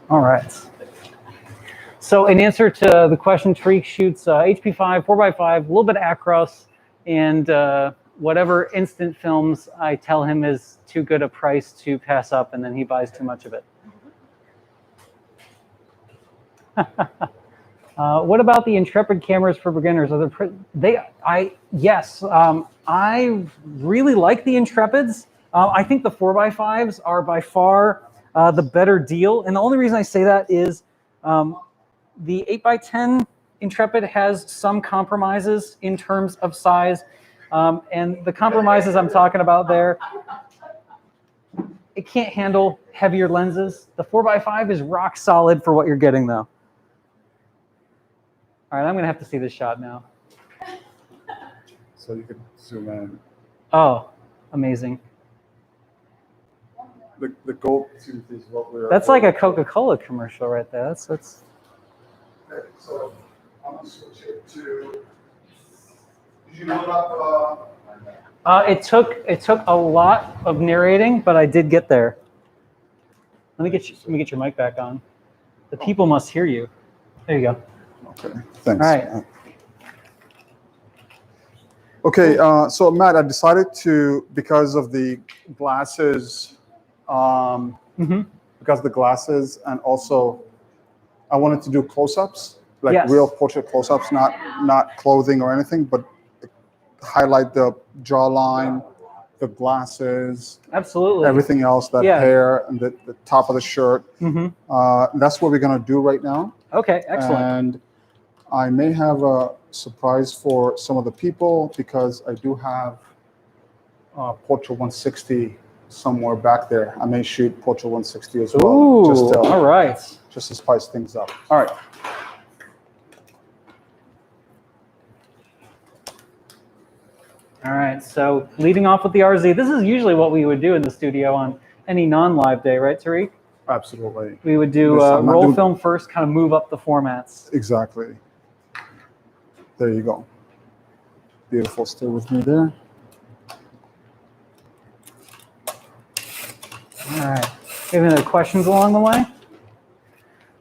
All right. So in answer to the question, Tariq shoots HP5, 4x5, a little bit of acros, and whatever instant films I tell him is too good a price to pass up, and then he buys too much of it. What about the Intrepid cameras for beginners? Yes, I really like the Intrepids. I think the 4x5s are by far the better deal. And the only reason I say that is the 8x10 Intrepid has some compromises in terms of size. And the compromises I'm talking about there, it can't handle heavier lenses. The 4x5 is rock solid for what you're getting though. All right, I'm gonna have to see this shot now. so you can zoom in. Oh, amazing. The gold tooth is what we're. That's like a Coca-Cola commercial right there. That's Okay, so I'm gonna switch it to. Did you load up? it took a lot of narrating, but I did get there. Let me get your mic back on. The people must hear you. There you go. Okay, thanks. All right. Okay, so Matt, I decided to, because of the glasses, because of the glasses, and also I wanted to do close-ups, like Yes. real portrait close-ups, not clothing or anything, but highlight the jawline, the glasses, Absolutely. everything else, that Yeah. hair and the top of the shirt. That's what we're gonna do right now. Okay, excellent. And I may have a surprise for some of the people because I do have Portrait 160 somewhere back there. I may shoot Portrait 160 as well. Ooh, all right. Just to spice things up. All right. All right, so leading off with the RZ. This is usually what we would do in the studio on any non-live day, right, Tariq? Absolutely. We would do roll film first, kind of move up the formats. Exactly. There you go. Beautiful. Stay with me there. All right. Any other questions along the way?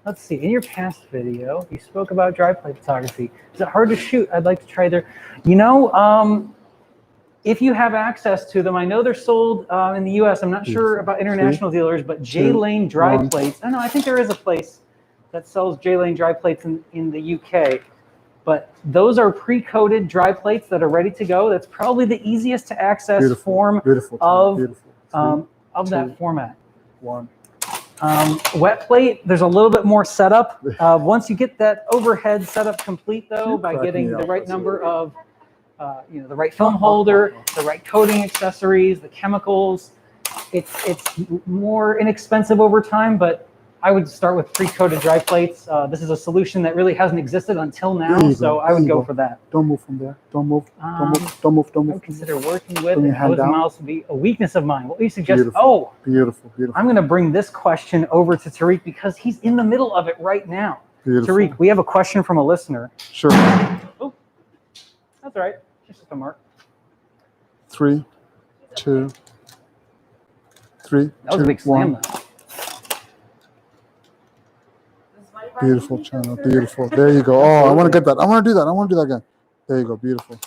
Let's see. In your past video, you spoke about dry plate photography. Is it hard to shoot? I'd like to try there. You know, if you have access to them, I know they're sold in the U.S. I'm not sure about international dealers, but J-Lane dry plates. I know. I think there is a place that sells J-Lane dry plates in the UK. But those are pre-coated dry plates that are ready to go. That's probably the easiest to access form of that format. Wet plate, there's a little bit more setup. Once you get that overhead setup complete, though, by getting the right number of, the right film holder, the right coating accessories, the chemicals, it's more inexpensive over time, but I would start with pre-coated dry plates. This is a solution that really hasn't existed until now, so I would go for that. Don't move from there. Don't move. Don't move. I would consider working with and those mouse would be a weakness of mine. What do you suggest? Beautiful. Beautiful. I'm going to bring this question over to Tariq because he's in the middle of it right now. Beautiful. Tariq, we have a question from a listener. Sure. Oh, that's all right. Just a mark. 3, 2, 3. That was a big slam, though. Beautiful channel, beautiful. There you go. Oh, I want to get that. I want to do that. I want to do that again. There you go. Beautiful.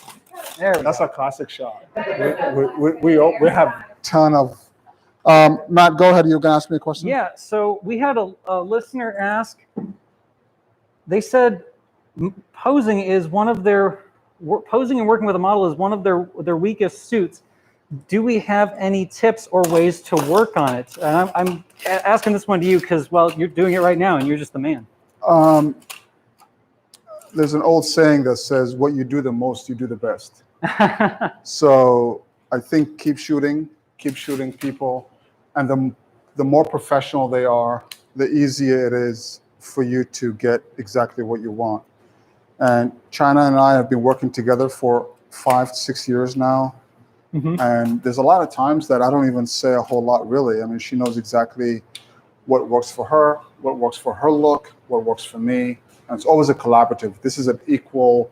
That's a classic shot. We have a ton of. Matt, go ahead. You're gonna ask me a question. Yeah. So we had a listener ask. They said posing is one of their posing and working with a model is one of their weakest suits. Do we have any tips or ways to work on it? And I'm asking this one to you because, well, you're doing it right now and you're just the man. There's an old saying that says, what you do the most, you do the best. So I think keep shooting people. And the more professional they are, the easier it is for you to get exactly what you want. And China and I have been working together for 5 to 6 years now. And there's a lot of times that I don't even say a whole lot, really. I mean, she knows exactly what works for her, what works for her look, what works for me. And it's always a collaborative. This is an equal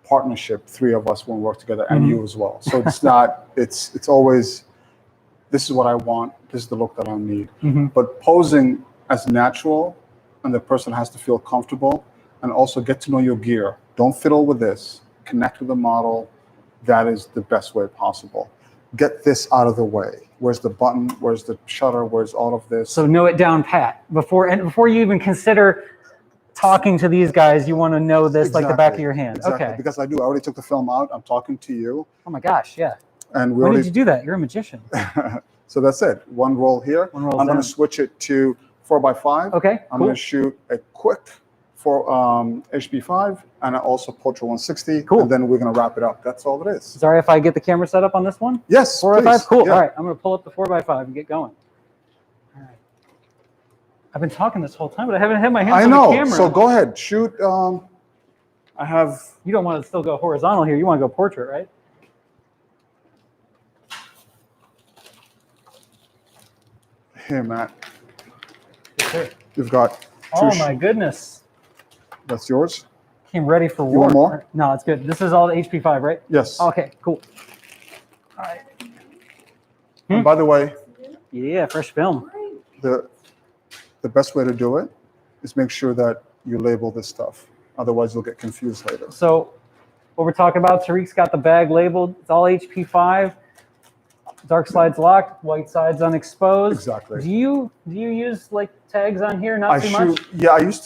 partnership, 3 of us when we work together, and you as well. So it's not, it's always, this is what I want, this is the look that I need. But posing as natural, and the person has to feel comfortable, and also get to know your gear. Don't fiddle with this. Connect with the model. That is the best way possible. Get this out of the way. Where's the button? Where's the shutter? Where's all of this? So know it down pat. Before you even consider talking to these guys, you want to know this like the back of your hand. Exactly. Okay. Because I already took the film out. I'm talking to you. Oh my gosh, yeah. And when did you do that? You're a magician. So that's it. One roll here. One roll I'm going to switch it to 4x5. Okay, I'm going to shoot a quick for HP5 and also Portrait 160. Cool. And then we're going to wrap it up. That's all it is. Sorry if I get the camera set up on this one? Yes, 4x5? Cool. Yeah. All right, I'm going to pull up the 4x5 and get going. All right. I've been talking this whole time, but I haven't had my hands on the camera. So go ahead. Shoot. I have. You don't want to still go horizontal here. You want to go portrait, right? Here, Matt. Yes, sir. You've got two. Oh my goodness. That's yours? Came ready for war. You want more? No, it's good. This is all the HP5, right? Yes. Okay, cool. All right. And by the way, Yeah, fresh film. the best way to do it is make sure that you label this stuff. Otherwise, you'll get confused later. So what we're talking about, Tariq's got the bag labeled. It's all HP5. Dark side's locked, white side's unexposed. Exactly. Do you use like tags on here? Not too much? Yeah, I used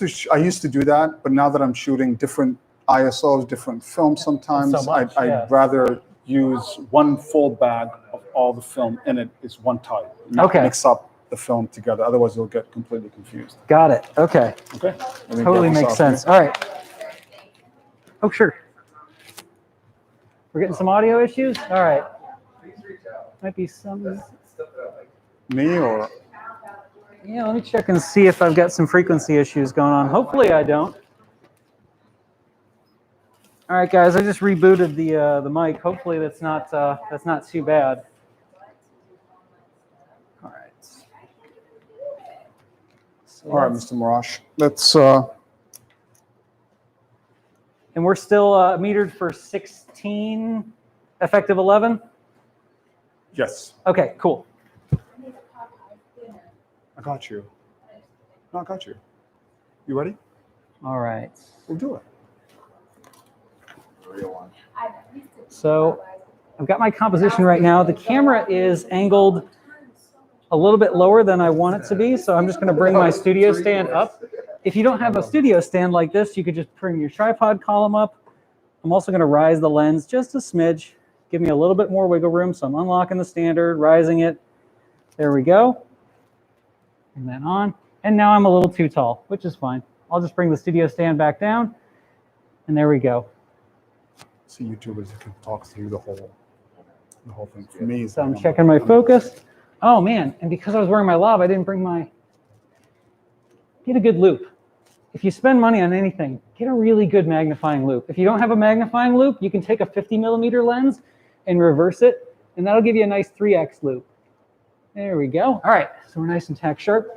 to do that, but now that I'm shooting different ISOs, different films sometimes, So much, yeah. I'd rather use one full bag of all the film in it is one type. Not Okay. Mix up the film together, otherwise you'll get completely confused. Got it. Okay. Okay. Let me Totally get this makes off sense. here. All right. Oh, sure. We're getting some audio issues? All right. Please reach out. Might be some. Stuff that I like. Me or Yeah, let me check and see if I've got some frequency issues going on. Hopefully I don't. All right, guys, I just rebooted the mic. Hopefully that's not too bad. All right. So all right, let's- Mr. Marrash. Let's And we're still metered for 16, effective 11. yes. Okay, cool. I got you. No, I got you. You ready? All right. We'll do it. The real one. So I've got my composition right now. The camera is angled a little bit lower than I want it to be, so I'm just going to bring my studio stand up. If you don't have a studio stand like this, you could just bring your tripod column up. I'm also going to rise the lens just a smidge, give me a little bit more wiggle room. So I'm unlocking the standard, rising it. There we go. Bring that on. And now I'm a little too tall, which is fine. I'll just bring the studio stand back down, and there we go. See YouTubers who can talk through the whole thing. For me, it's So I'm like checking my focus. Oh man, and because I was wearing my lav, I didn't bring my, get a good loop. If you spend money on anything, get a really good magnifying loop. If you don't have a magnifying loop, you can take a 50mm lens and reverse it, and that'll give you a nice 3x loop. There we go. All right, so we're nice and tack sharp.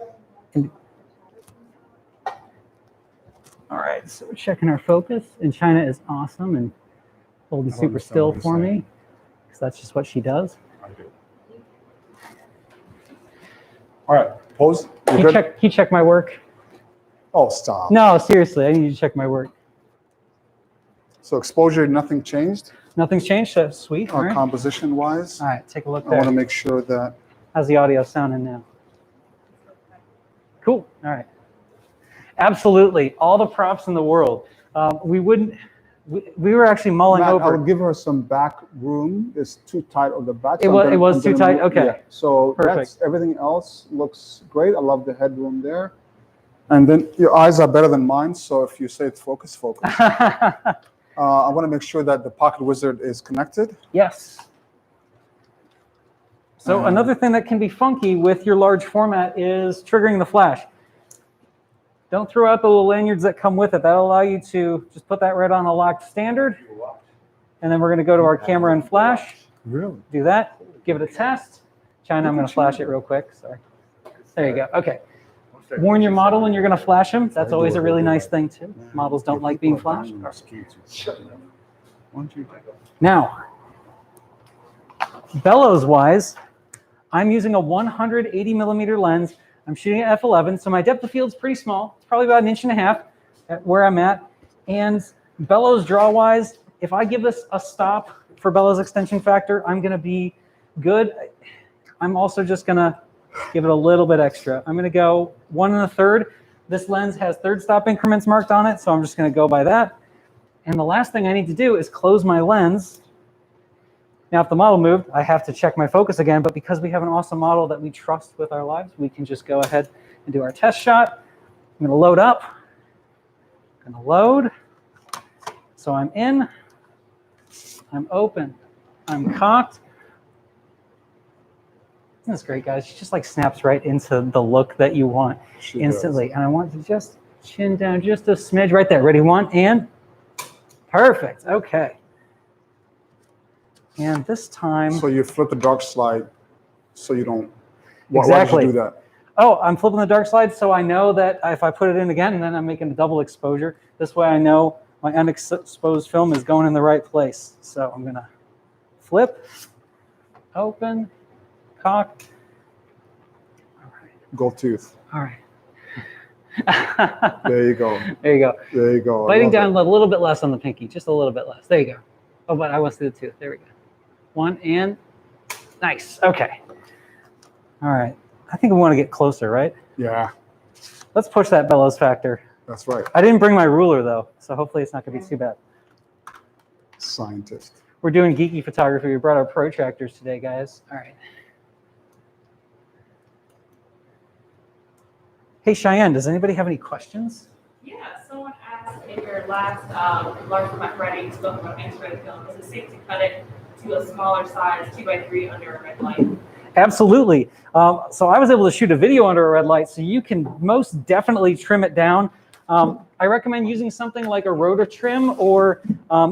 All right, so we're checking our focus, and China is awesome and holding I don't super understand still what you're for me, saying. because that's just what she does. I do. All right, pose. You're Can good? you check my work? Oh, stop. No, seriously, I need you to check my work. So exposure, nothing changed. Nothing's changed, so sweet. All Or right. composition-wise. All right, take a look I want to there. make sure that How's the audio sounding now? Cool. All right. Absolutely. All the props in the world. We were actually mulling Matt, over. I'll give her some back room. It's too tight on the back. It was too tight? Okay. Yeah. So Perfect. that's everything else looks great. I love the headroom there. And then your eyes are better than mine. So if you say it's focus, focus. I want to make sure that the Pocket Wizard is connected. Yes. So another thing that can be funky with your large format is triggering the flash. Don't throw out the little lanyards that come with it. That'll allow you to just put that right on a locked standard. And then we're going to go to our camera and flash. Really? Do that. Give it a test. China, I'm going to flash it real quick. Sorry. There you go. Okay. Warn your model when you're going to flash them. That's always a really nice thing, too. Models don't like being flashed. Now, bellows-wise, I'm using a 180mm lens. I'm shooting at f11, so my depth of field is pretty small. It's probably about 1.5 inches at where I'm at. And bellows draw-wise, if I give this a stop for bellows extension factor, I'm going to be good. I'm also just going to give it a little bit extra. I'm going to go 1 1/3. This lens has third stop increments marked on it, so I'm just going to go by that. And the last thing I need to do is close my lens. Now, if the model moved, I have to check my focus again, but because we have an awesome model that we trust with our lives, we can just go ahead and do our test shot. I'm gonna load up, I'm gonna load. So I'm in, I'm open, I'm cocked. Isn't this great, guys? She just like snaps right into the look that you want instantly. And I want to just chin down just a smidge right there. Ready, 1, and Perfect. Okay. And this time. So you flip the dark slide so you don't. Why Exactly. did you do that? Oh, I'm flipping the dark slide so I know that if I put it in again, then I'm making a double exposure. This way I know my unexposed film is going in the right place. So I'm going to flip, open, cock. All right. Gold tooth. All right. There you go. There you go. There you go. Biting down a little bit less on the pinky, just a little bit less. There you go. Oh, but I want to see the tooth. There we go. One and nice. Okay. All right. I think we want to get closer, right? Yeah, Let's push that bellows factor. that's right. I didn't bring my ruler though, so hopefully it's not going to be too bad. Scientist. We're doing geeky photography. We brought our protractors today, guys. All right. Hey, Cheyenne, does anybody have any questions? Yeah, someone asked in your last large format writing, you spoke about Intrepid film. Is it safe to cut it to a smaller size, 2x3 under a red light? Absolutely. So I was able to shoot a video under a red light, so you can most definitely trim it down. I recommend using something like a rototrim, or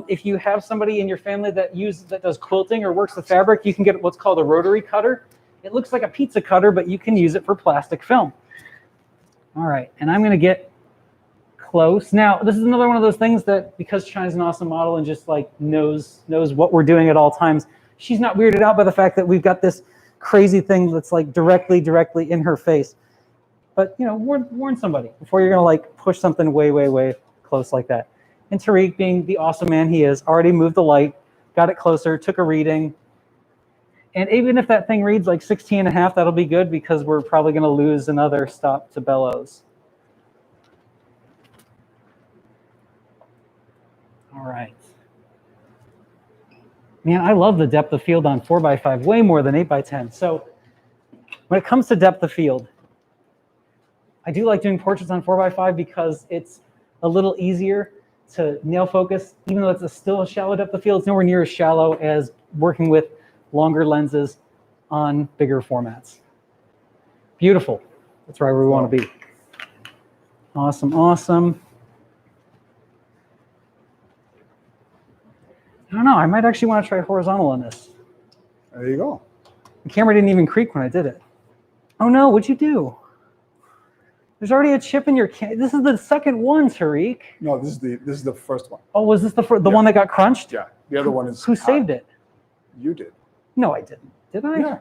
if you have somebody in your family that does quilting or works the fabric, you can get what's called a rotary cutter. It looks like a pizza cutter, but you can use it for plastic film. All right, and I'm going to get close. Now, this is another one of those things that because China's an awesome model and just like knows what we're doing at all times, she's not weirded out by the fact that we've got this crazy thing that's like directly in her face. But you know, warn somebody before you're gonna like push something way close like that. And Tariq, being the awesome man he is, already moved the light, got it closer, took a reading. And even if that thing reads like 16.5, that'll be good because we're probably gonna lose another stop to bellows. All right. Man, I love the depth of field on 4x5 way more than 8x10. So when it comes to depth of field, I do like doing portraits on 4x5 because it's a little easier to nail focus, even though it's still a shallow depth of field. It's nowhere near as shallow as working with longer lenses on bigger formats. Beautiful. That's right where we want to be. Awesome, awesome. I don't know. I might actually want to try horizontal on this. There you go. The camera didn't even creak when I did it. Oh no, what'd you do? There's already a chip in your camera. This is the second one, Tariq. No, this is the first one. Oh, was this the one that got crunched? Yeah. The other one is. Who saved it? You did. No, I didn't. Did I? Yeah.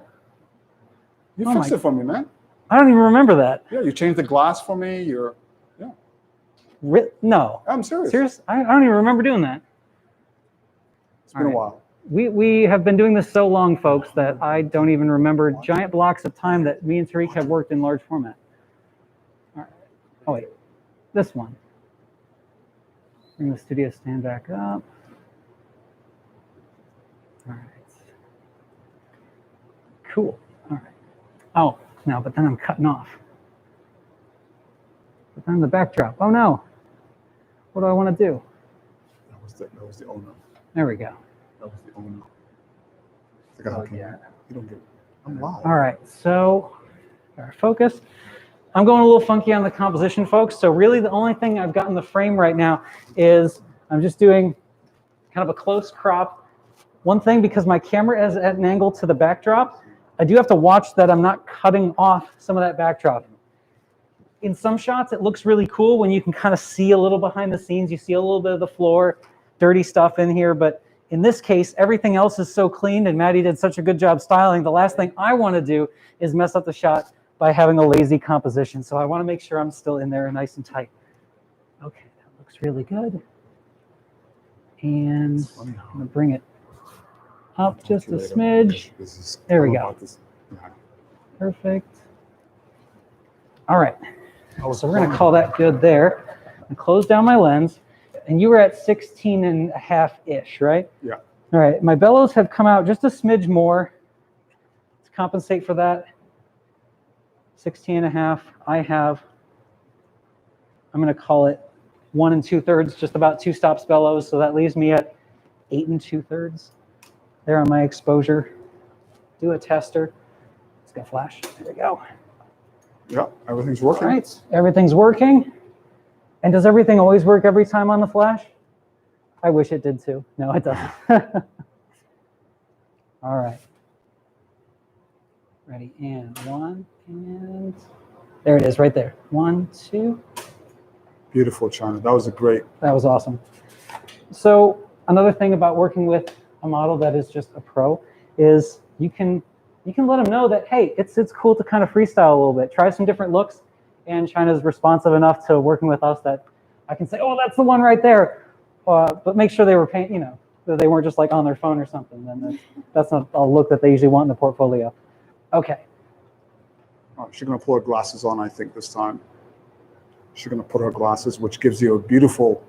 You Oh fixed my- it for me, man. I don't even remember that. Yeah, you changed the glass for me. No. I'm serious. Serious? I don't even remember doing that. It's been a while. We have been doing this so long, folks, that I don't even remember giant blocks of time that me and Tariq have worked in large format. All right. Oh, wait. This one. Bring the studio stand back up. All right. Cool. All right. Oh, no, but then I'm cutting off. But then the backdrop. Oh, no. What do I want to do? That was the owner. There we go. That was the owner. It's like, how can you don't get. I'm live. All right, so our focus. I'm going a little funky on the composition, folks. So really the only thing I've got in the frame right now is I'm just doing kind of a close crop. One thing, because my camera is at an angle to the backdrop, I do have to watch that I'm not cutting off some of that backdrop. In some shots, it looks really cool when you can kind of see a little behind the scenes. You see a little bit of the floor, dirty stuff in here, but in this case, everything else is so clean and Maddie did such a good job styling. The last thing I want to do is mess up the shot by having a lazy composition. So I want to make sure I'm still in there nice and tight. Okay, that looks really good. And I'm going to bring it up just a smidge. There we go. Perfect. All right. So we're going to call that good there. And close down my lens. And you were at 16.5-ish, right? Yeah. All right. My bellows have come out just a smidge more to compensate for that. 16.5. I'm going to call it 1 2/3, just about 2 stops bellows. So that leaves me at 8 2/3 there on my exposure. Do a tester. It's going to flash. There we go. Yeah, everything's working. All right. Everything's working. And does everything always work every time on the flash? I wish it did too. No, it doesn't. All right. Ready, and one, and there it is right there. 1, 2. Beautiful, China. That was a great. That was awesome. So another thing about working with a model that is just a pro is you can let them know that, hey, it's cool to kind of freestyle a little bit, try some different looks, and China's responsive enough to working with us that I can say, oh, that's the one right there, but make sure they were that they weren't just like on their phone or something. Then that's not a look that they usually want in the portfolio. Okay. Oh, she's gonna pull her glasses on, I think, this time. She's gonna put her glasses, which gives you a beautiful,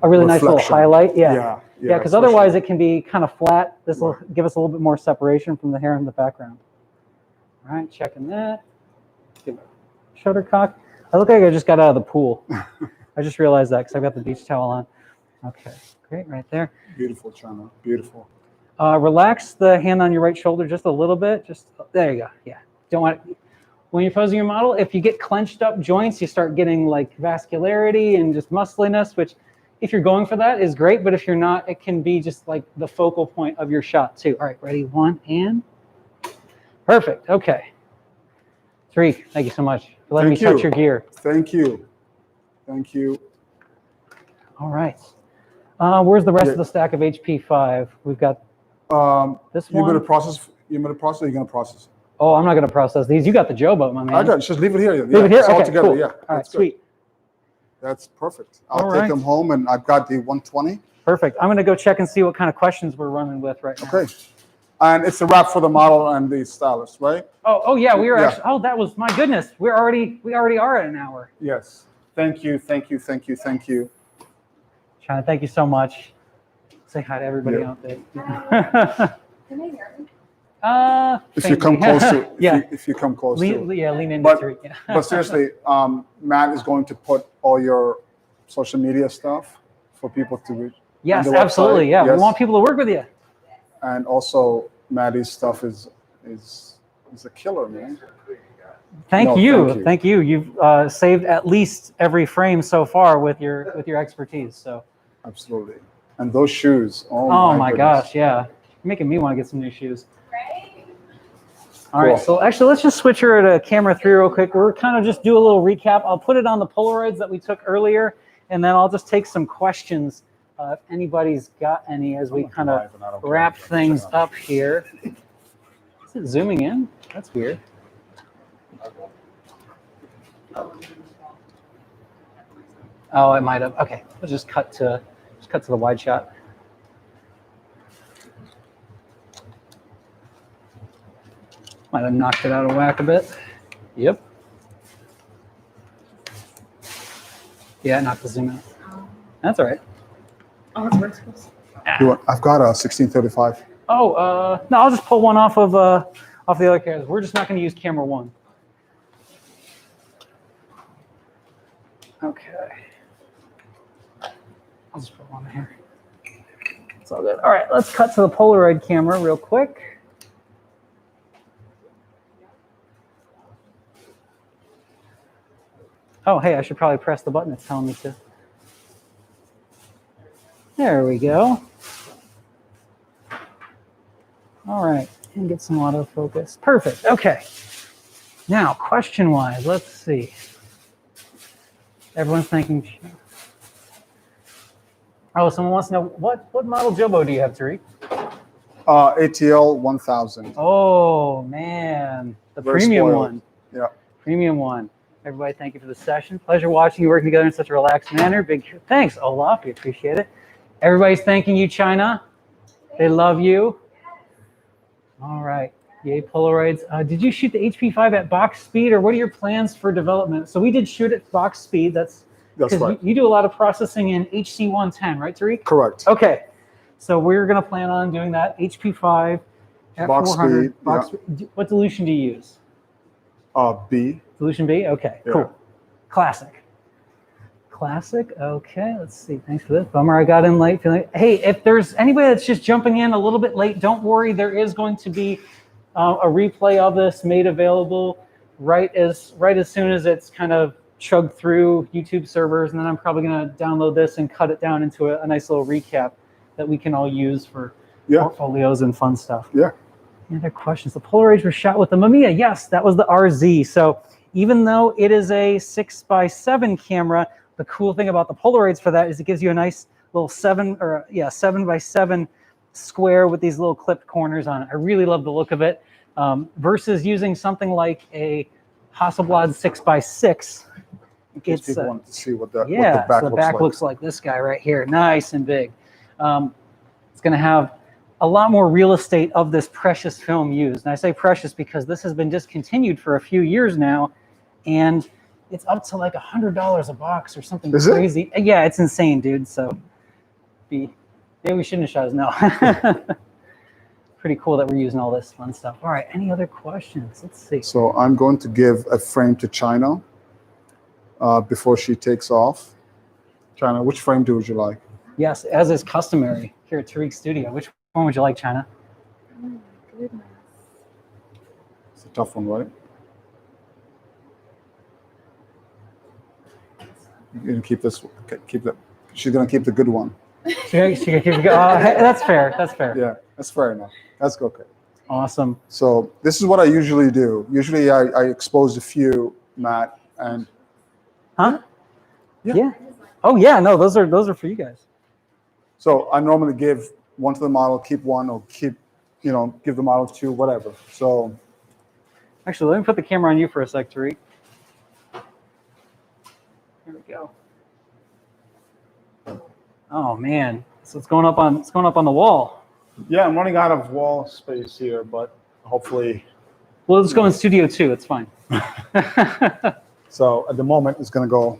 really nice little highlight. Yeah. Yeah, because otherwise it can be kind of flat. This will give us a little bit more separation from the hair in the background. All right, checking that. Give it a shuttercock. I look like I just got out of the pool. I just realized that because I've got the beach towel on. Okay, great, right there. Beautiful, China. Beautiful. Relax the hand on your right shoulder just a little bit. Just there you go. Yeah, don't want it. When you're posing your model, if you get clenched up joints, you start getting like vascularity and just muscliness, which if you're going for that is great, but if you're not, it can be just like the focal point of your shot too. All right, ready, 1, and perfect. Okay. Tariq, thank you so much for letting me touch your gear. Thank you. Thank you. All right. Where's the rest of the stack of HP5? We've got this one. You're gonna process. You're gonna process. Oh, I'm not gonna process these. You got the Joe boat, my man. I got it. Just leave it here. Leave it here. It's all Okay, together. cool. Yeah. All right, sweet. That's perfect. I'll take them home, and I've got the 120. Perfect. I'm gonna go check and see what kind of questions we're running with right now. Okay. And it's a wrap for the model and the stylist, right? Oh yeah, we were actually. Oh, that was my goodness. We already are at an hour. Yes. Thank you. China, thank you so much. Say hi to everybody out there. Can they hear me? If you come close to, if you come close to. Lean into But, Tariq. Yeah. but seriously, Matt is going to put all your social media stuff for people to reach. Yes, on the absolutely. website. Yeah, Yes. we want people to work with you. And also, Maddie's stuff is a killer, man. Thank No, you. Thank you. You've saved at least every frame so far with your expertise. So. Absolutely. And those shoes. Oh my goodness. gosh, yeah. You're making me want to get some new shoes. Right? All right, so actually let's just switch her to camera 3 real quick. We're kind of just do a little recap. I'll put it on the Polaroids that we took earlier, and then I'll just take some questions if anybody's got any as we kind of wrap things up here. Is it zooming in? That's weird. Oh, it might have. Okay, let's just cut to the wide shot. Might have knocked it out of whack a bit. Yep. Yeah, knocked the zoom out. That's all right. Oh, it's verticals. I've got a 1635. Oh, no, I'll just pull one off of the other cameras. We're just not going to use camera 1. Okay. I'll just put one here. It's all good. All right, let's cut to the Polaroid camera real quick. Oh, hey, I should probably press the button it's telling me to. There we go. All right, and get some autofocus. Perfect, okay. Now, question-wise, let's see. Everyone's thinking, oh, someone wants to know, what model Jobo do you have, Tariq? ATL 1000. Oh, man, the Very premium spoiled. one. Yeah. Premium one. Everybody, thank you for the session. Pleasure watching you working together in such a relaxed manner. Big thanks, Olaf. We appreciate it. Everybody's thanking you, China. They love you. All right. Yay, Polaroids. Did you shoot the HP5 at box speed, or what are your plans for development? So we did shoot at box speed. That's right. You do a lot of processing in HC110, right, Tariq? Correct. Okay. So we're going to plan on doing that. HP5 at Box 400. speed, Box speed. What dilution do you use? B. Dilution B? Okay, Yeah. cool. Classic. Classic, okay, let's see. Thanks for this. Bummer I got in late. Hey, if there's anybody that's just jumping in a little bit late, don't worry. There is going to be a replay of this made available right as soon as it's kind of chugged through YouTube servers, and then I'm probably going to download this and cut it down into a nice little recap. that we can all use for Yeah. portfolios and fun stuff. Yeah. Any other questions? The Polaroids were shot with the Mamiya. Yes, that was the RZ. So even though it is a 6x7 camera, the cool thing about the Polaroids for that is it gives you a nice little 7x7 square with these little clipped corners on it. I really love the look of it. Versus using something like a Hasselblad 6x6. In case It's people wanted to see what the yeah, back so the looks back like. looks like this guy right here, nice and big. It's going to have a lot more real estate of this precious film used. And I say precious because this has been discontinued for a few years now, and it's up to like $100 a box or something Is it? crazy. Yeah, it's insane, dude. So maybe we shouldn't have shot no. Pretty cool that we're using all this fun stuff. All right, any other questions? Let's see. So I'm going to give a frame to China before she takes off. China, which frame would you like? Yes, as is customary here at Tariq Studio. Which one would you like, China? Oh my goodness. It's a tough one, right? You're gonna keep this. Keep that. She's gonna keep the good one. She can keep it going. Hey, that's fair. That's fair. Yeah, that's fair enough. That's okay. Awesome. So this is what I usually do. Usually I expose a few, Matt, and Huh? Yeah. Oh yeah. No, those are for you guys. so I normally give one to the model, keep one, or keep, give the model two, whatever. So Actually, let me put the camera on you for a sec, Tariq. Here we go. Oh man. So it's going up on the wall. yeah, I'm running out of wall space here, but hopefully. Well, let's go in studio 2. It's fine. So at the moment, it's going to go.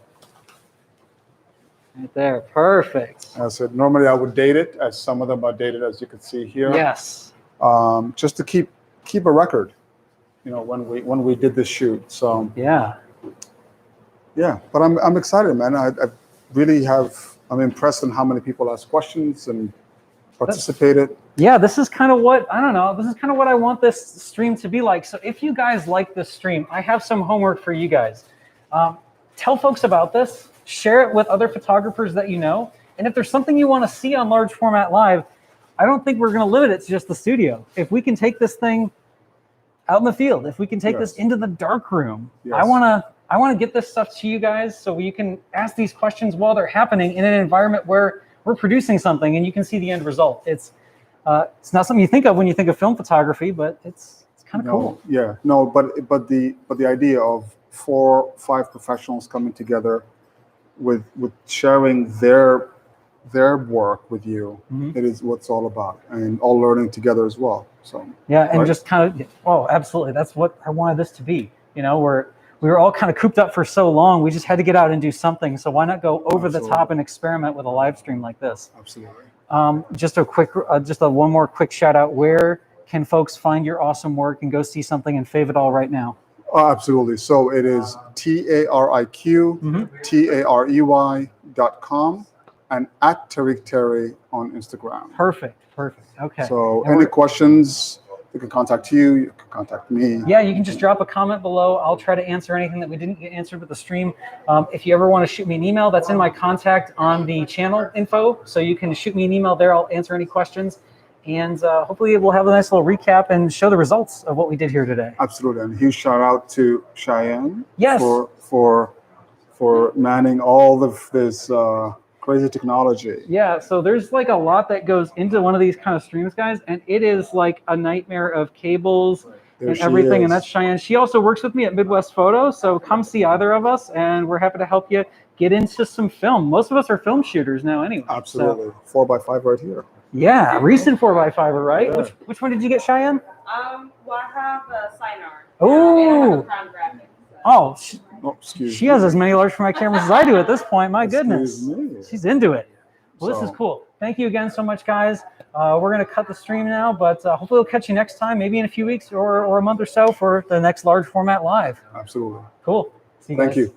Right there. Perfect. As I said, normally I would date it, as some of them are dated, as you can see here. Yes. Just to keep a record, when we did this shoot. So Yeah. yeah, but I'm excited, man. I really I'm impressed on how many people asked questions and participated. Yeah, this is kind of what I want this stream to be like. So if you guys like this stream, I have some homework for you guys. Tell folks about this, share it with other photographers that you know. And if there's something you want to see on large format live, I don't think we're going to limit it to just the studio. If we can take this thing out in the field, if we can take this into the dark room, Yes. I want to get this stuff to you guys so you can ask these questions while they're happening in an environment where we're producing something and you can see the end result. It's not something you think of when you think of film photography, but it's kind of cool. Yeah, no, but the idea of 4-5 professionals coming together with sharing their work with you, it is what it's all about, and all learning together as well. So yeah, and right? just kind of absolutely, that's what I wanted this to be. We were all kind of cooped up for so long. We just had to get out and do something. So why not go over the top and experiment with a live stream like this? Absolutely. Just one more quick shout out. Where can folks find your awesome work and go see something and fave it all right now? Oh, absolutely. So it is TARIQ.com and at Tariq Tarey on Instagram. Perfect. Okay. So And any we're- questions, you can contact you can contact me. Yeah, you can just drop a comment below. I'll try to answer anything that we didn't get answered with the stream. If you ever want to shoot me an email, that's in my contact on the channel info. So you can shoot me an email there. I'll answer any questions. And hopefully we'll have a nice little recap and show the results of what we did here today. Absolutely. And a huge shout out to Cheyenne Yes. for manning all of this crazy technology. Yeah, so there's like a lot that goes into one of these kind of streams, guys, and it is like a nightmare of cables There and she everything, and is. that's Cheyenne. She also works with me at Midwest Photo, so come see either of us, and we're happy to help you get into some film. Most of us are film shooters now anyway. Absolutely. So, 4x5 right here. yeah, recent 4x5, right? Yeah. Which one did you get, Cheyenne? Well, I have a Sinar. Ooh. And I have a Crown Graphic. So. Oh, Oh, excuse she me. has as many large format cameras as I do at this point. My goodness. Excuse me. She's into it. Well, this So- is cool. Thank you again so much, guys. We're going to cut the stream now, but hopefully we'll catch you next time, maybe in a few weeks or a month or so for the next large format live. Absolutely. Cool. See you Thank guys. you.